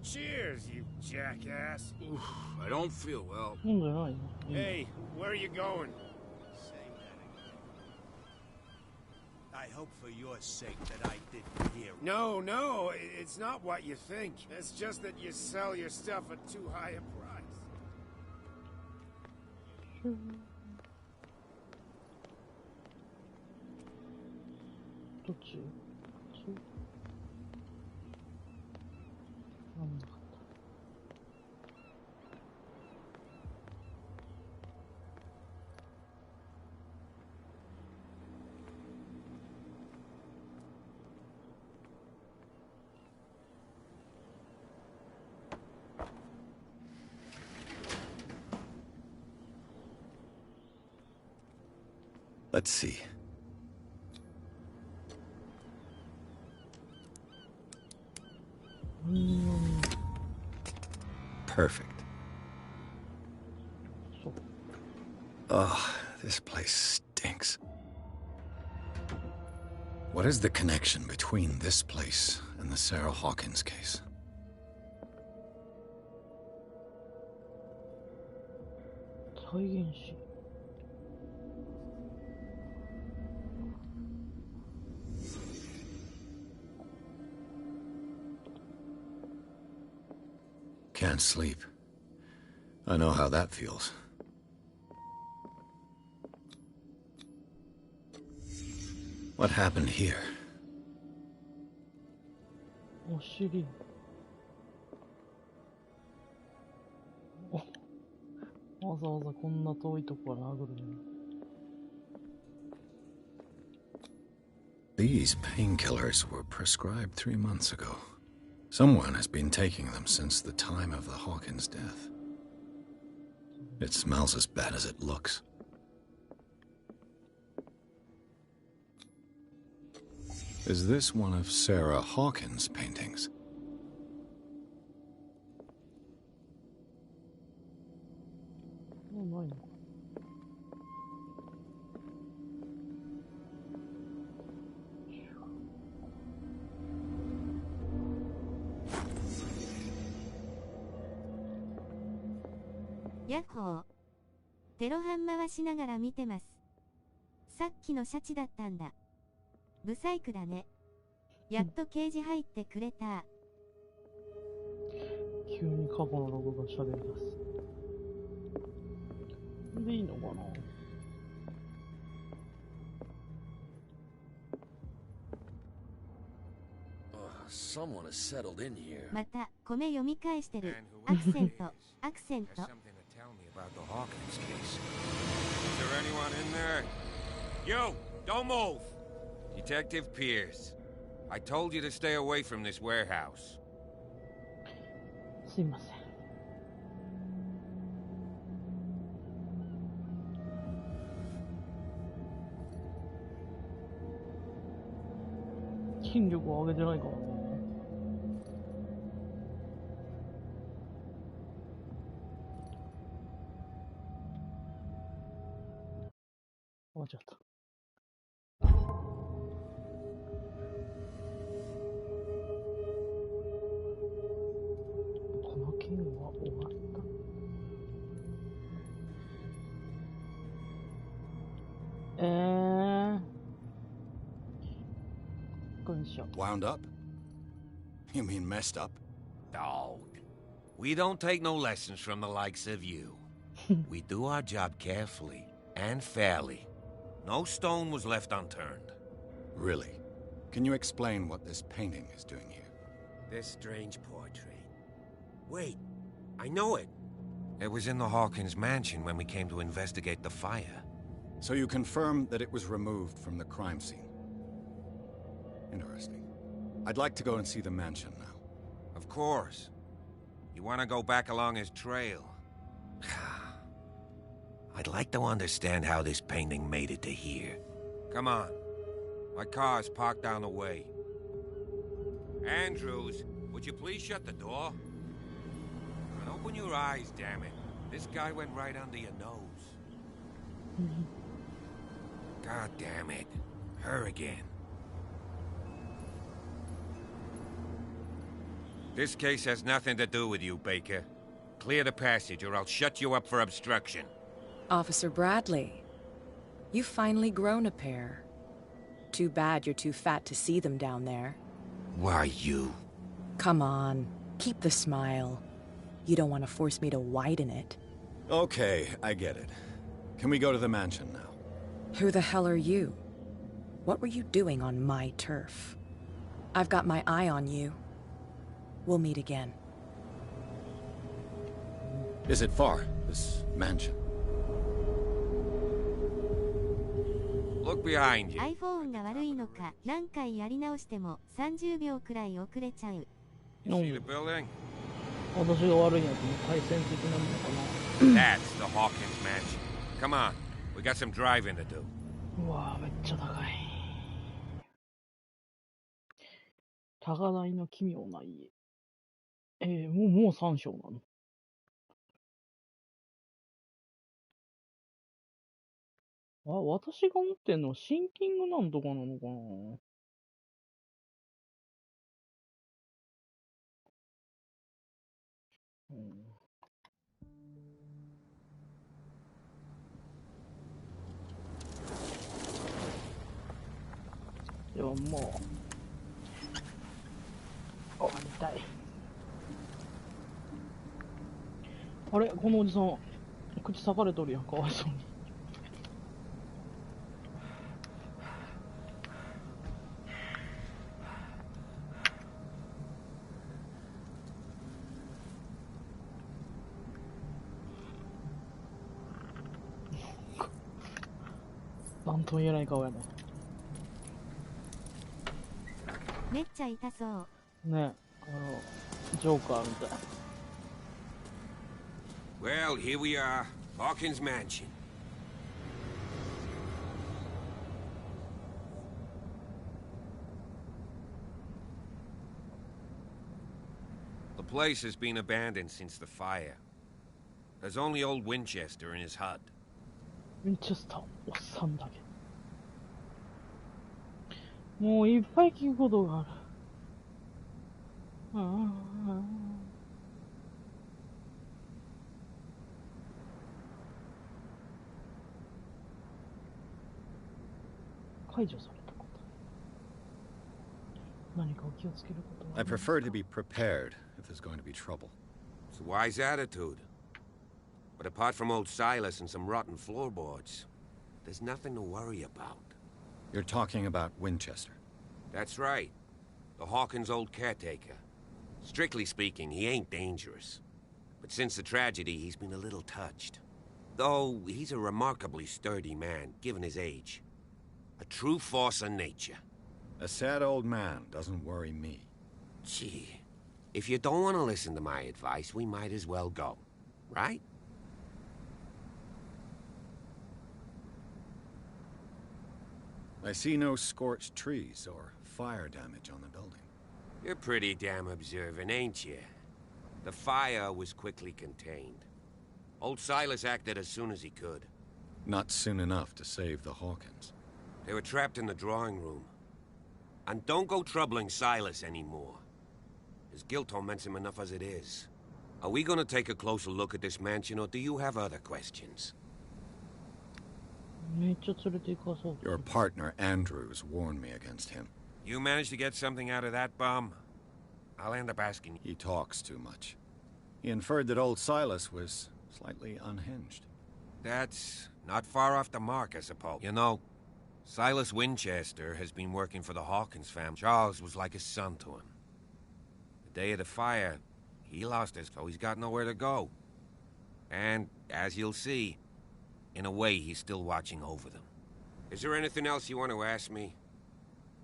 Cheers, you jackass. I don't feel well. Hey, where are you going? I hope for your sake that I didn't hear. No, it's not what you think. It's just that you sell your stuff at too high a price. どっち？なんだ。Let's see. Perfect. Oh, this place stinks. What is the connection between this place and the Sarah Hawkins case? Can't sleep. I know how that feels. What happened here? お尻。わざわざこんな遠いとこから殴るのに。These painkillers were prescribed 3 months ago. Someone has been taking them since the time of the Hawkins' death. It smells as bad as it looks. Is this one of Sarah Hawkins' paintings? Oh, mine.ヤッホー。テロハン回しながら見てます。さっきのシャチだったんだ。ブサイクだね。やっとケージ入ってくれた。急に過去のロゴが喋り出す。でいいのかな。Someone has settled in here. また米読み返してる。アクセント、アクセント。About the Hawkins case. Is there anyone in there? You! Don't move! Detective Pierce. I told you to stay away from this warehouse. すいません。筋力を上げてないからね。間違った。この件は終わった。Wound up? You mean messed up? Dog. We don't take no lessons from the likes of you. We do our job carefully and fairly. No stone was left unturned. Really? Can you explain what this painting is doing here? This strange portrait. Wait, I know it. It was in the Hawkins mansion when we came to investigate the fire. So you confirm that it was removed from the crime scene? Interesting. I'd like to go and see the mansion now. Of course. You want to go back along his trail? I'd like to understand how this painting made it to here. Come on. My car's parked down the way. Andrews, would you please shut the door? And open your eyes, damn it. This guy went right under your nose. God damn it. Her again. This case has nothing to do with you, Baker. Clear the passage or I'll shut you up for obstruction. Officer Bradley, you've finally grown a pair. Too bad you're too fat to see them down there. Why, you? Come on, keep the smile. You don't want to force me to widen it. Okay, I get it. Can we go to the mansion now? Who the hell are you? What were you doing on my turf? I've got my eye on you. We'll meet again. Is it far, this mansion? Look behind you. iPhone が悪いのか、何回やり直しても30秒くらい遅れちゃう。You see the building? 私が悪いんやつも対戦的なものかな。That's the Hawkins mansion. Come on, we got some driving to do. うわぁ、めっちゃ高い。高台の奇妙な家。もう3章なの。私が持ってんのはシンキングなんとかなのかな。ではもう終わりたい。あれ、このおじさん口裂かれとるやん、かわいそうに。なんとも言えない顔やね。めっちゃ痛そう。ね、ジョーカーみたい。Well, here we are, Hawkins mansion. The place has been abandoned since the fire. There's only old Winchester in his hut. ウィンチェスター、おっさんだけ。もういっぱい聞くことがある。解除されたこと。何かお気をつけることは。I prefer to be prepared if there's going to be trouble. It's a wise attitude. But apart from old Silas and some rotten floorboards, there's nothing to worry about. You're talking about Winchester? That's right. The Hawkins' old caretaker. Strictly speaking, he ain't dangerous. But since the tragedy, he's been a little touched. Though, he's a remarkably sturdy man, given his age. A true force of nature. A sad old man doesn't worry me. Gee, If you don't want to listen to my advice, we might as well go. Right? I see no scorched trees or fire damage on the building. You're pretty damn observant, ain't you? The fire was quickly contained. Old Silas acted as soon as he could. Not soon enough to save the Hawkins. They were trapped in the drawing room. And don't go troubling Silas anymore. His guilt torments him enough as it is. Are we gonna take a closer look at this mansion, or do you have other questions? Your partner, Andrews, warned me against him. You managed to get something out of that bum? I'll end up asking. He talks too much. He inferred that old Silas was slightly unhinged. That's not far off the mark, I suppose. You know, Silas Winchester has been working for the Hawkins family. Charles was like a son to him. The day of the fire, he lost his, so he's got nowhere to go. And, as you'll see, in a way, he's still watching over them. Is there anything else you want to ask me?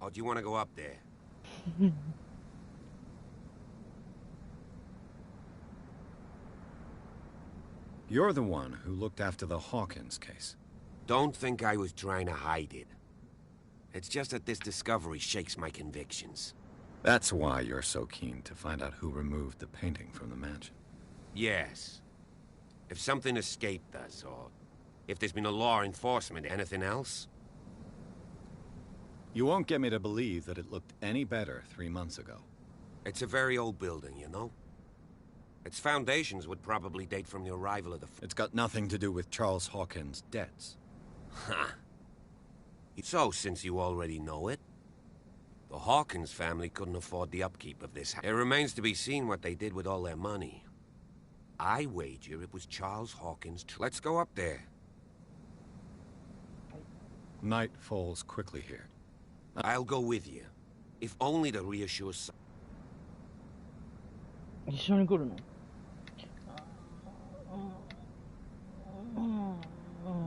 Or do you want to go up there? You're the one who looked after the Hawkins case. Don't think I was trying to hide it. It's just that this discovery shakes my convictions. That's why you're so keen to find out who removed the painting from the mansion. Yes. If something escaped us, or if there's been a law enforcement, anything else? You won't get me to believe that it looked any better 3 months ago. It's a very old building, you know? Its foundations would probably date from the arrival of the... It's got nothing to do with Charles Hawkins' debts. Ha! So, since you already know it, the Hawkins family couldn't afford the upkeep of this house. It remains to be seen what they did with all their money. I wager it was Charles Hawkins' Let's go up there. Night falls quickly here. I'll go with you. If only to reassure some... 一緒に来るの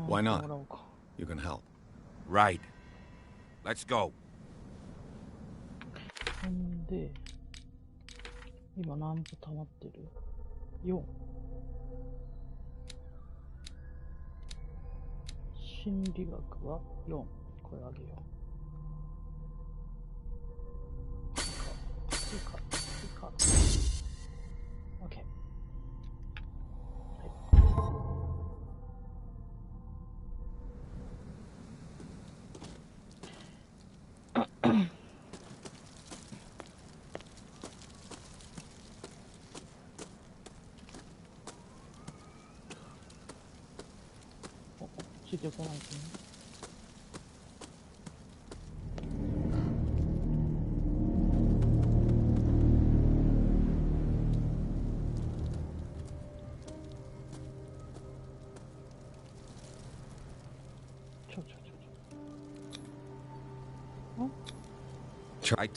Why not? You can help. Right. Let's go. んで、今何歩溜まってる ?4。心理学は4。これあげよう。いいか。OK。ついてこないとね。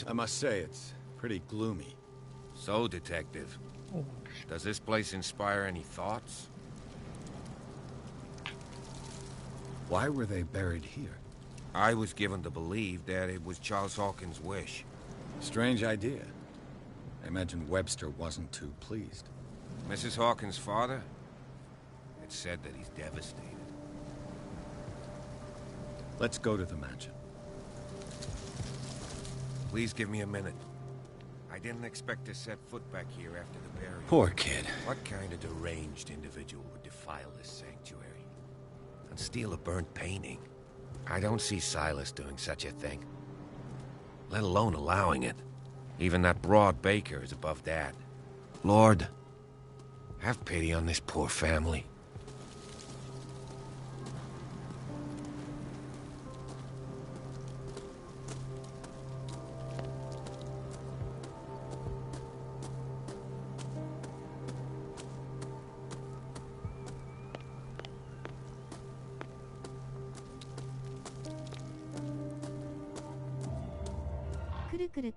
I must say, it's pretty gloomy. So, Detective, does this place inspire any thoughts? Why were they buried here? I was given to believe that it was Charles Hawkins' wish. Strange idea. I imagine Webster wasn't too pleased. Mrs. Hawkins' father? It's said that he's devastated. Let's go to the mansion. Please give me a minute. I didn't expect to set foot back here after the burial. Poor kid. What kind of deranged individual would defile this sanctuary? And steal a burnt painting? I don't see Silas doing such a thing. Let alone allowing it. Even that broad baker is above that. Lord, have pity on this poor family.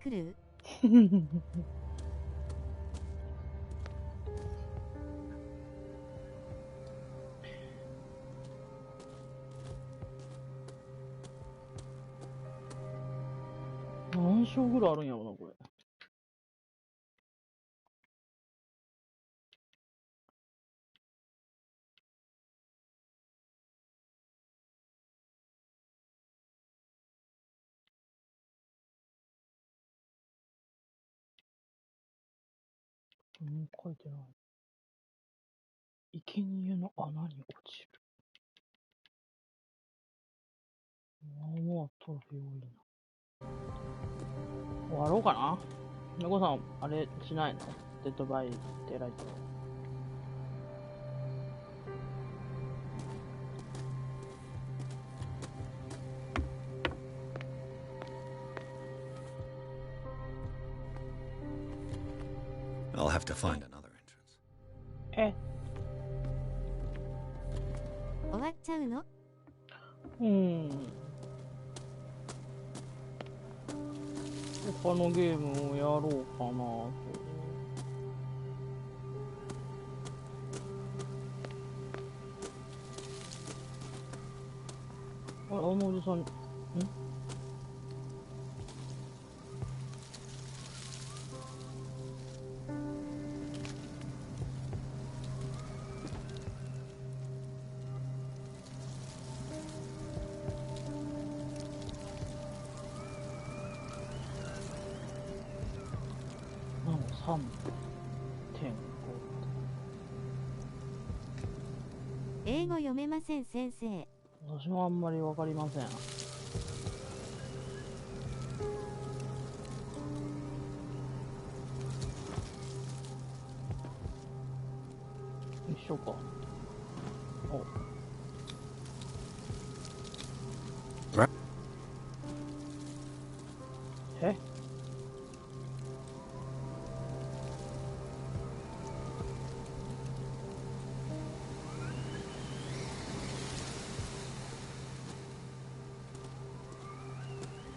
Kuru. 何章ぐらいあるんやろな、これ。書いてない。生贄の穴に落ちる。まあまあトロフィー多いな。終わろうかな。猫さん、あれしないの？デッドバイデイライト。I'll have to find another entrance. え、終わっちゃうの？他のゲームをやろうかなと。あのおじさん、3.5。英語読めません、先生。私もあんまりわかりません。一緒か。お。え？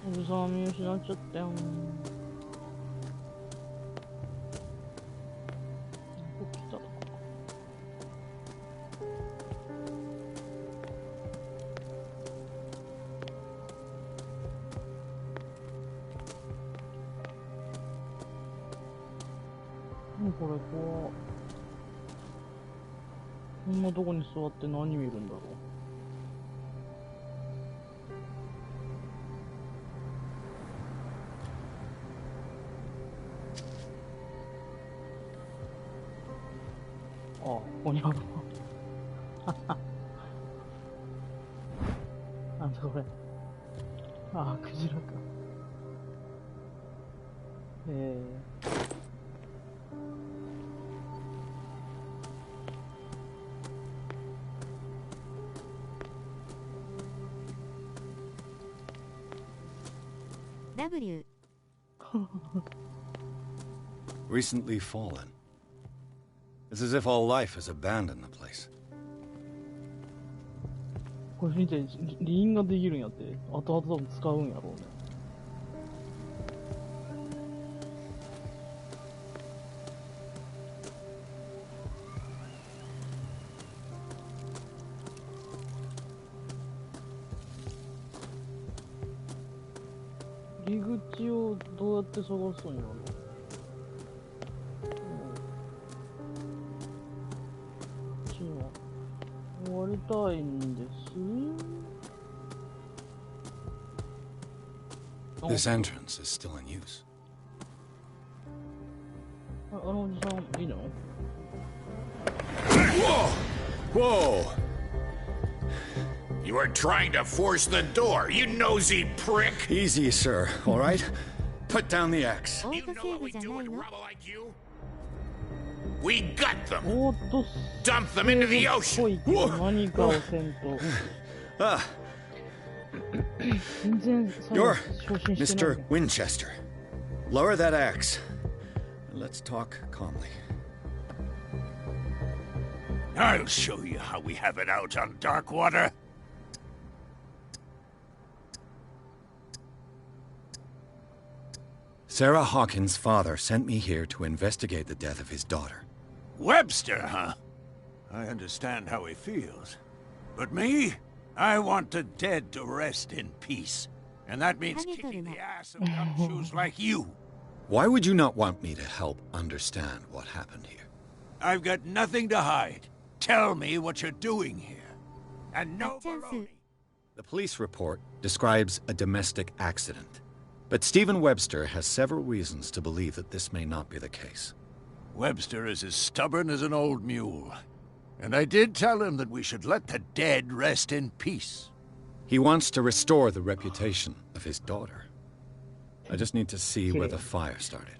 おじさん見失っちゃったよ。どこ来たのか。これ怖っ。こんなとこに座って何見るんだろう。ああ、ここにあるわ。なんだこれ。ああ、クジラか。W Recently fallen. It's as if all life has abandoned the place. これ見て、輪ができるんやって。後々多分使うんやろうね。入り口をどうやって探すんやろう。終わりたいんです。This entrance is still in use. あのおじさんいいの？ Whoa! Whoa! You are trying to force the door, you nosy prick! Easy, sir, all right? Put down the axe. You know what we do with a rebel like you? We gut them! Dump them into the ocean! Ah. You're Mr. Winchester. Lower that axe. Let's talk calmly. I'll show you how we have it out on Darkwater. Sarah Hawkins' father sent me here to investigate the death of his daughter. Webster, huh? I understand how he feels. But me? I want the dead to rest in peace. And that means kicking the ass of gumshoes like you. Why would you not want me to help understand what happened here? I've got nothing to hide. Tell me what you're doing here. And no baloney. The police report describes a domestic accident. But Stephen Webster has several reasons to believe that this may not be the case. Webster is as stubborn as an old mule. And I did tell him that we should let the dead rest in peace. He wants to restore the reputation of his daughter. I just need to see where the fire started.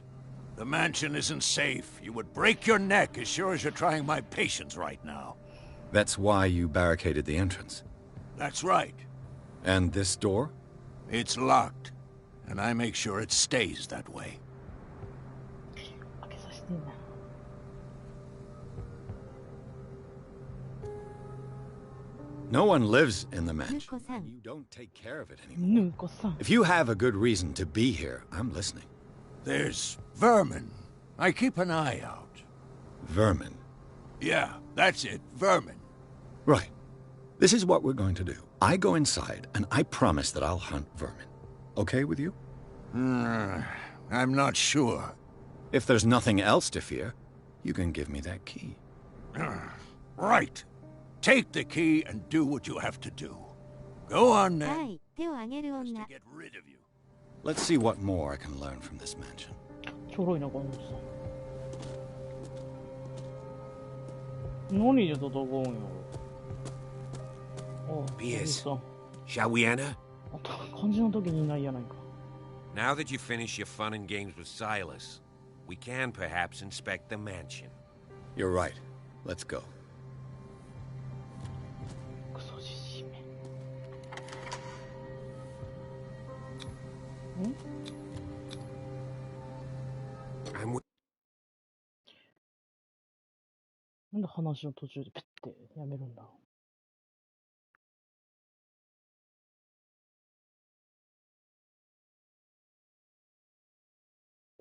The mansion isn't safe. You would break your neck as sure as you're trying my patience right now. That's why you barricaded the entrance. That's right. And this door? It's locked. And I make sure it stays that way. No one lives in the mansion. You don't take care of it anymore. If you have a good reason to be here, I'm listening. There's vermin. I keep an eye out. Vermin? Yeah, that's it. Vermin. Right. This is what we're going to do. I go inside, and I promise that I'll hunt vermin. Okay with you? I'm not sure. If there's nothing else to fear, you can give me that key. Right. Take the key and do what you have to do. Go on then. Just to get rid of you. Let's see what more I can learn from this mansion. ちょろいな、このおっさん。何で戦うんよ。あ、 Piers, おっ shall we enter? さん。漢字の時にいないやないか。Now that you finish your fun and games with Silas, we can perhaps inspect the mansion. You're right. Let's go. クソじじめ。ん？ I'm with なんで話の途中でペッてやめるんだろう。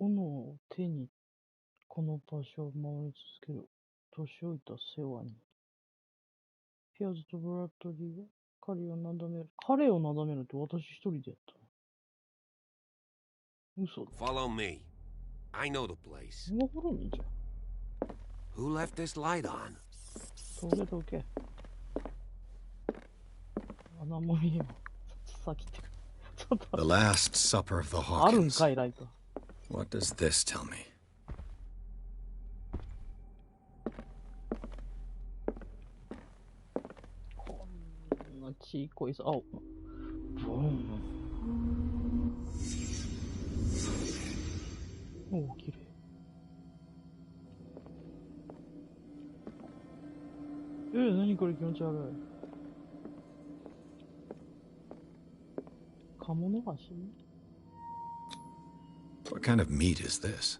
斧を手にこの場所を回り続ける年老いた世話に。ピアーズとブラッドリーは彼をなだめる。彼をなだめるって私一人でやった。嘘だ。Follow me. I know the place. わからねえじゃん。Who left this light on? どけどけ。穴も見えよ。さっきって。ちょっと。 The Last Supper of the あるん Hawkins. かい、ライト。What does this tell me? こんなちいこいさ。あ、ブーン。おお、きれい。何これ気持ち悪い。鴨の足？ What kind of meat is this?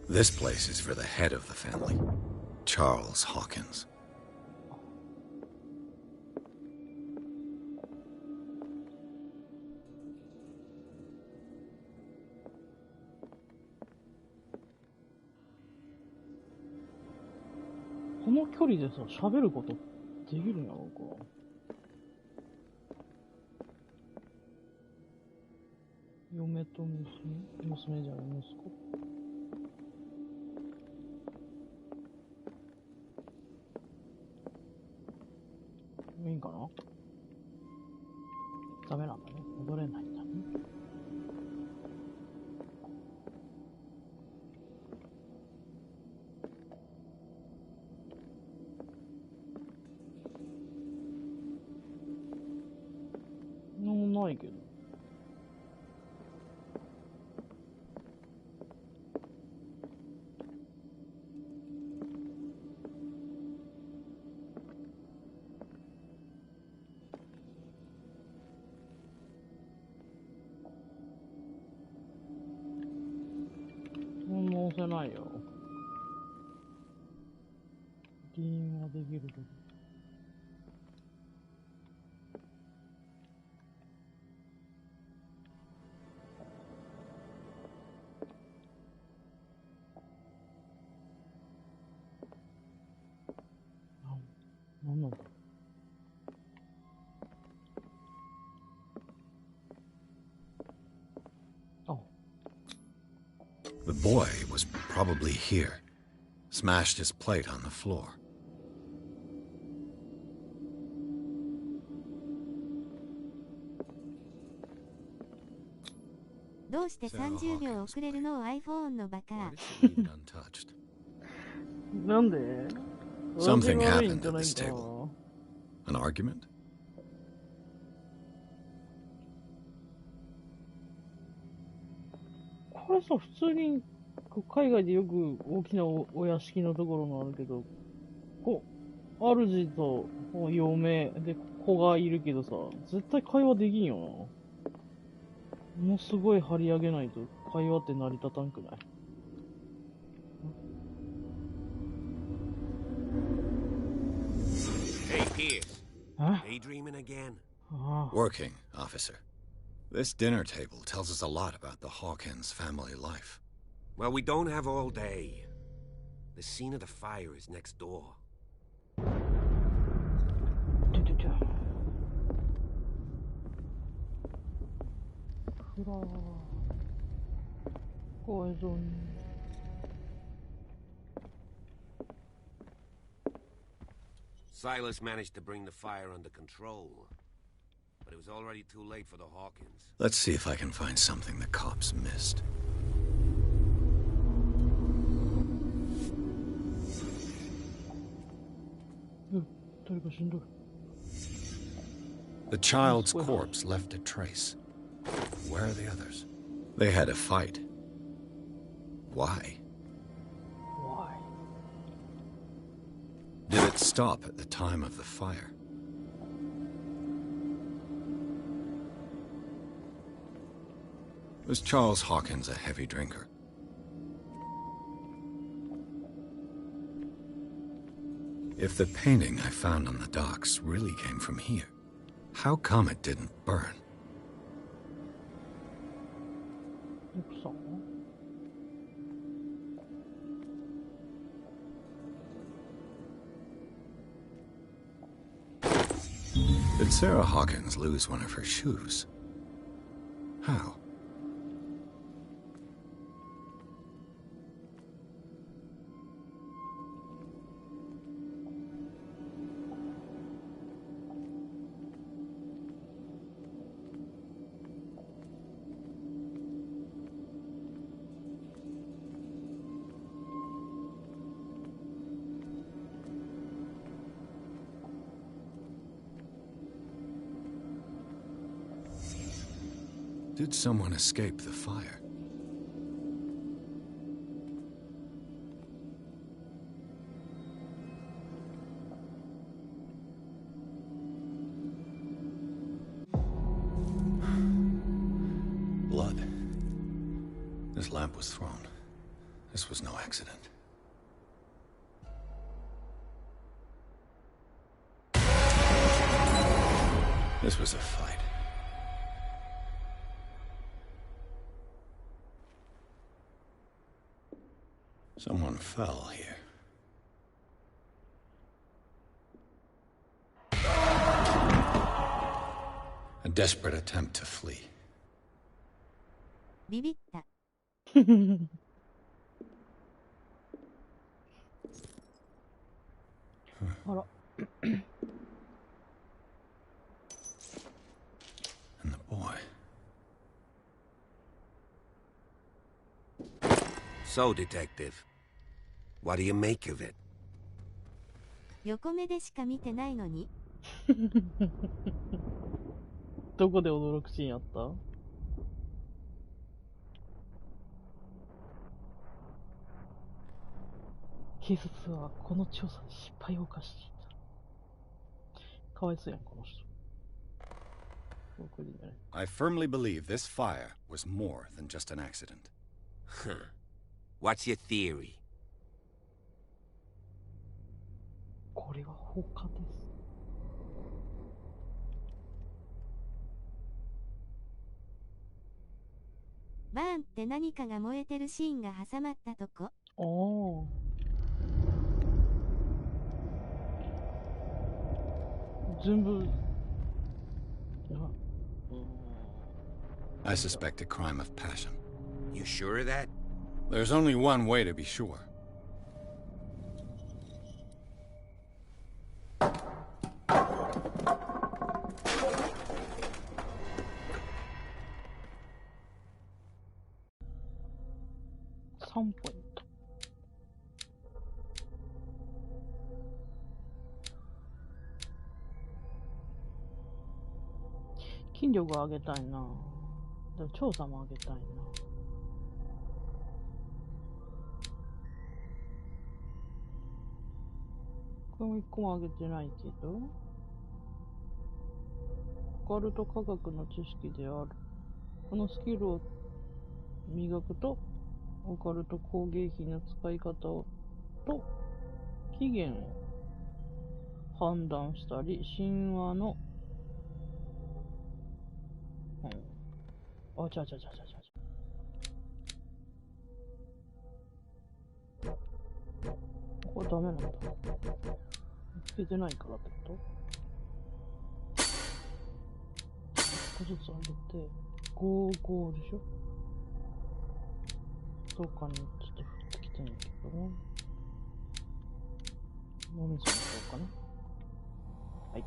This place is for the head of the family, Charles Hawkins. This この距離でさ、喋ることできるんやろうか。嫁と娘じゃない、息子。いいかな？ダメなんだね。戻れないんだね。なんもないけど。押せないよ。原因はできるけど。なんなんだ。The boy was probably here. Smashed his plate on the floor. どうして30秒遅れるのを iPhone のバカ。なんで Something happened at this table. An argument? これさ、普通に海外でよく大きな お屋敷のところもあるけど、主と嫁で子がいるけどさ、絶対会話できんよな。ものすごい張り上げないと会話って成り立たんくない？ Hey, Pierce. Huh? Daydreaming again? Working, officer. This dinner table tells us a lot about the Hawkins family life. Well, we don't have all day. The scene of the fire is next door. Silas managed to bring the fire under control, but it was already too late for the Hawkins. Let's see if I can find something the cops missed. The child's corpse left a trace. Where are the others? They had a fight. Why? Why? Did it stop at the time of the fire? Was Charles Hawkins a heavy drinker? If the painting I found on the docks really came from here, how come it didn't burn? Did Sarah Hawkins lose one of her shoes? How? Did someone escape the fire? Blood. This lamp was thrown. This was no accident. This was a fight. Someone fell here. A desperate attempt to flee. ビビった。あら。And the boy. So, Detective, what do you make of it? 横目でしか見てないのに。どこで驚くシーンあった？警察はこの調査で失敗を犯していた。かわいそうやん、この人。I firmly believe this fire was more than just an accident. Huh. What's your theory? これは放火です。バーンって何かが燃えてるシーンが挟まったとこ。おー。全部。I suspect a crime of passion. You sure of that? There's only one way to be sure. 筋力上げたいな。でも調査も上げたいな。これも一個も上げてないけど。オカルト科学の知識である。このスキルを磨くと、オカルト工芸品の使い方をと起源を判断したり、神話の、あ、ちゃ。これダメなんだ。つけてないからってこと一個ずつ上げて、5でしょ。どっかにちょっと降ってきてんだけどね。お水にしようかな。はい。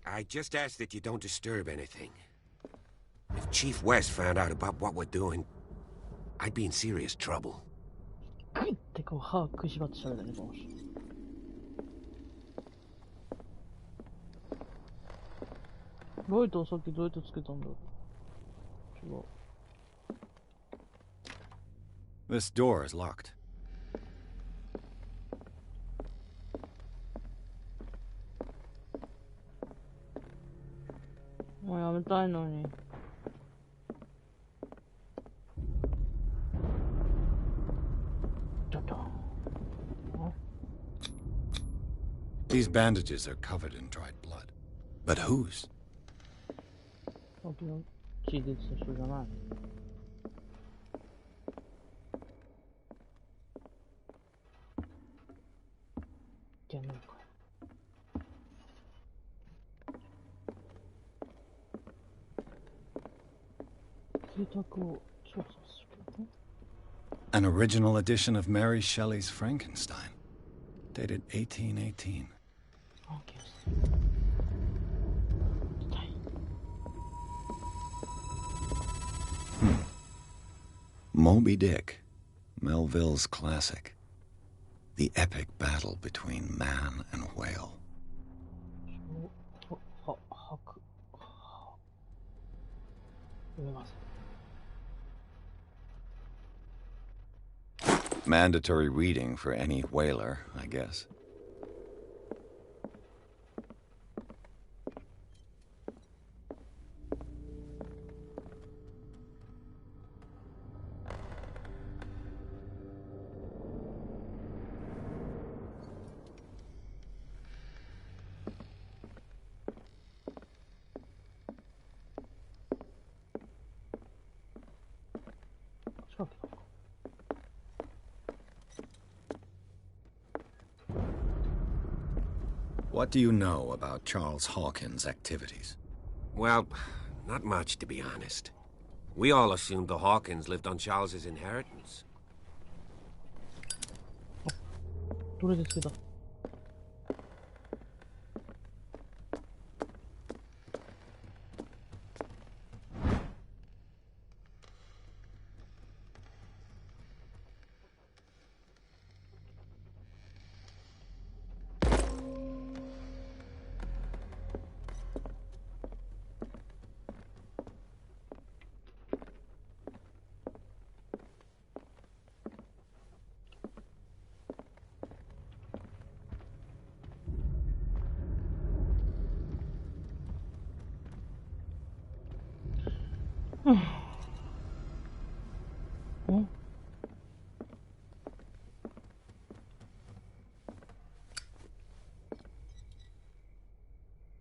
I just ask that you don't disturb anything. If Chief West found out about what we're doing, I'd be in serious trouble. グッてこう歯食いしばってしゃべるね、この人。ライトをさっきどうやってつけたんだろう。違う。This door is locked. もうやめたいのに。ちょっと。These bandages are covered in dried blood. But whose? さっきの血出てた人じゃない。いけないか。邸宅を調査するね。An original edition of Mary Shelley's Frankenstein, dated 1818. Moby Dick, Melville's classic. The epic battle between man and whale. Mandatory reading for any whaler, I guess. What do you know about Charles Hawkins' activities? Well, not much, to be honest. We all assumed the Hawkins lived on Charles's inheritance. どれですけど。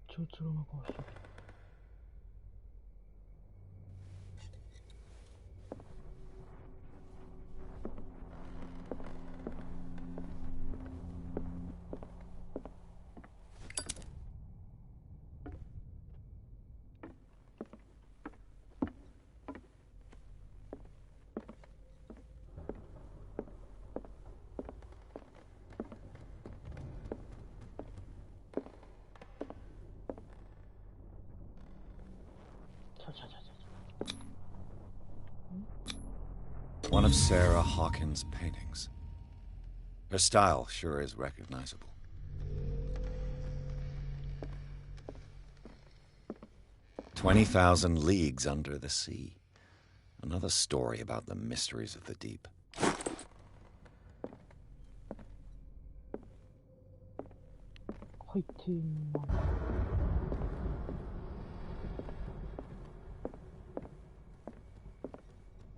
ちょうつろな顔してる。One of Sarah Hawkins' paintings. Her style sure is recognizable. 20,000 leagues under the sea. Another story about the mysteries of the deep.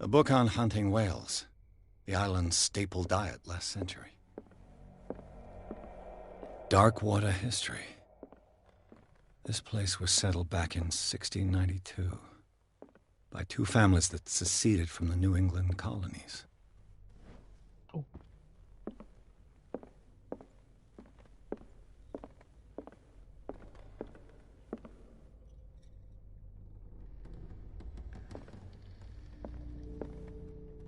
A book on hunting whales, the island's staple diet last century. Dark water history. This place was settled back in 1692 by two families that seceded from the New England colonies. Oh.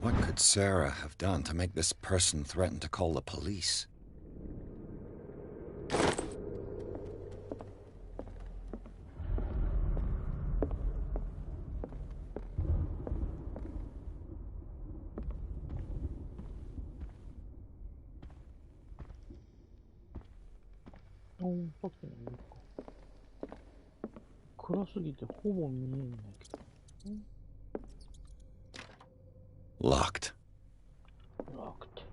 What could Sarah have done to make this person threaten to call the police? Locked. Locked.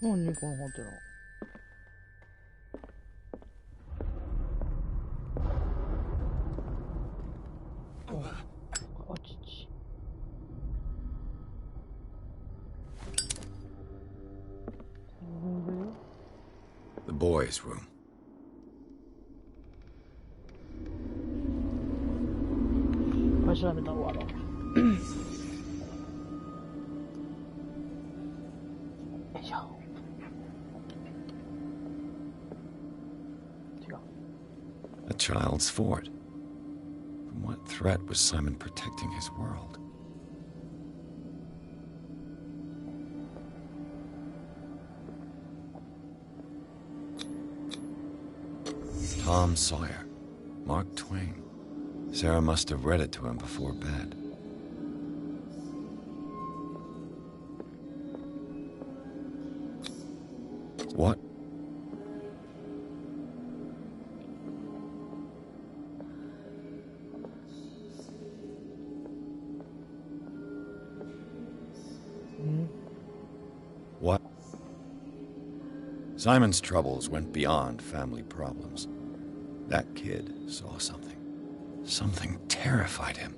何このホテル。あちち。The boys' room. 調べたら終わろう。よいしょ。違う。A child's fort. From what threat was Simon protecting his world? Tom Sawyer. Mark Twain. Sarah must have read it to him before bed. What? What? Simon's troubles went beyond family problems. That kid saw something. Something terrified him.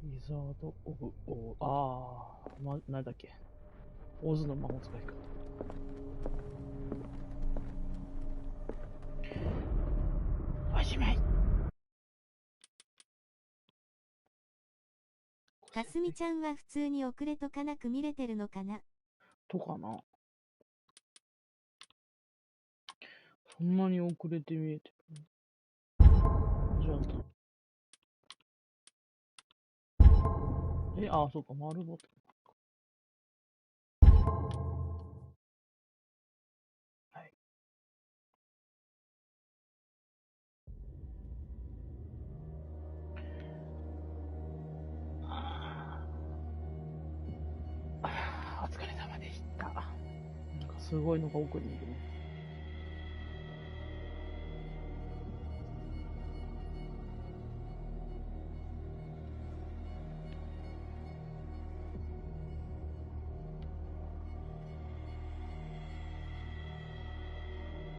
Wizard of Oz。なんだっけ。オズの魔法使い方。おしまい。かすみちゃんは普通に遅れとかなく見れてるのかなとかな。そんなに遅れて見えてる。じゃあ。そうか、丸ボタン。はい。お疲れ様でした。なんかすごいのが奥にいるね。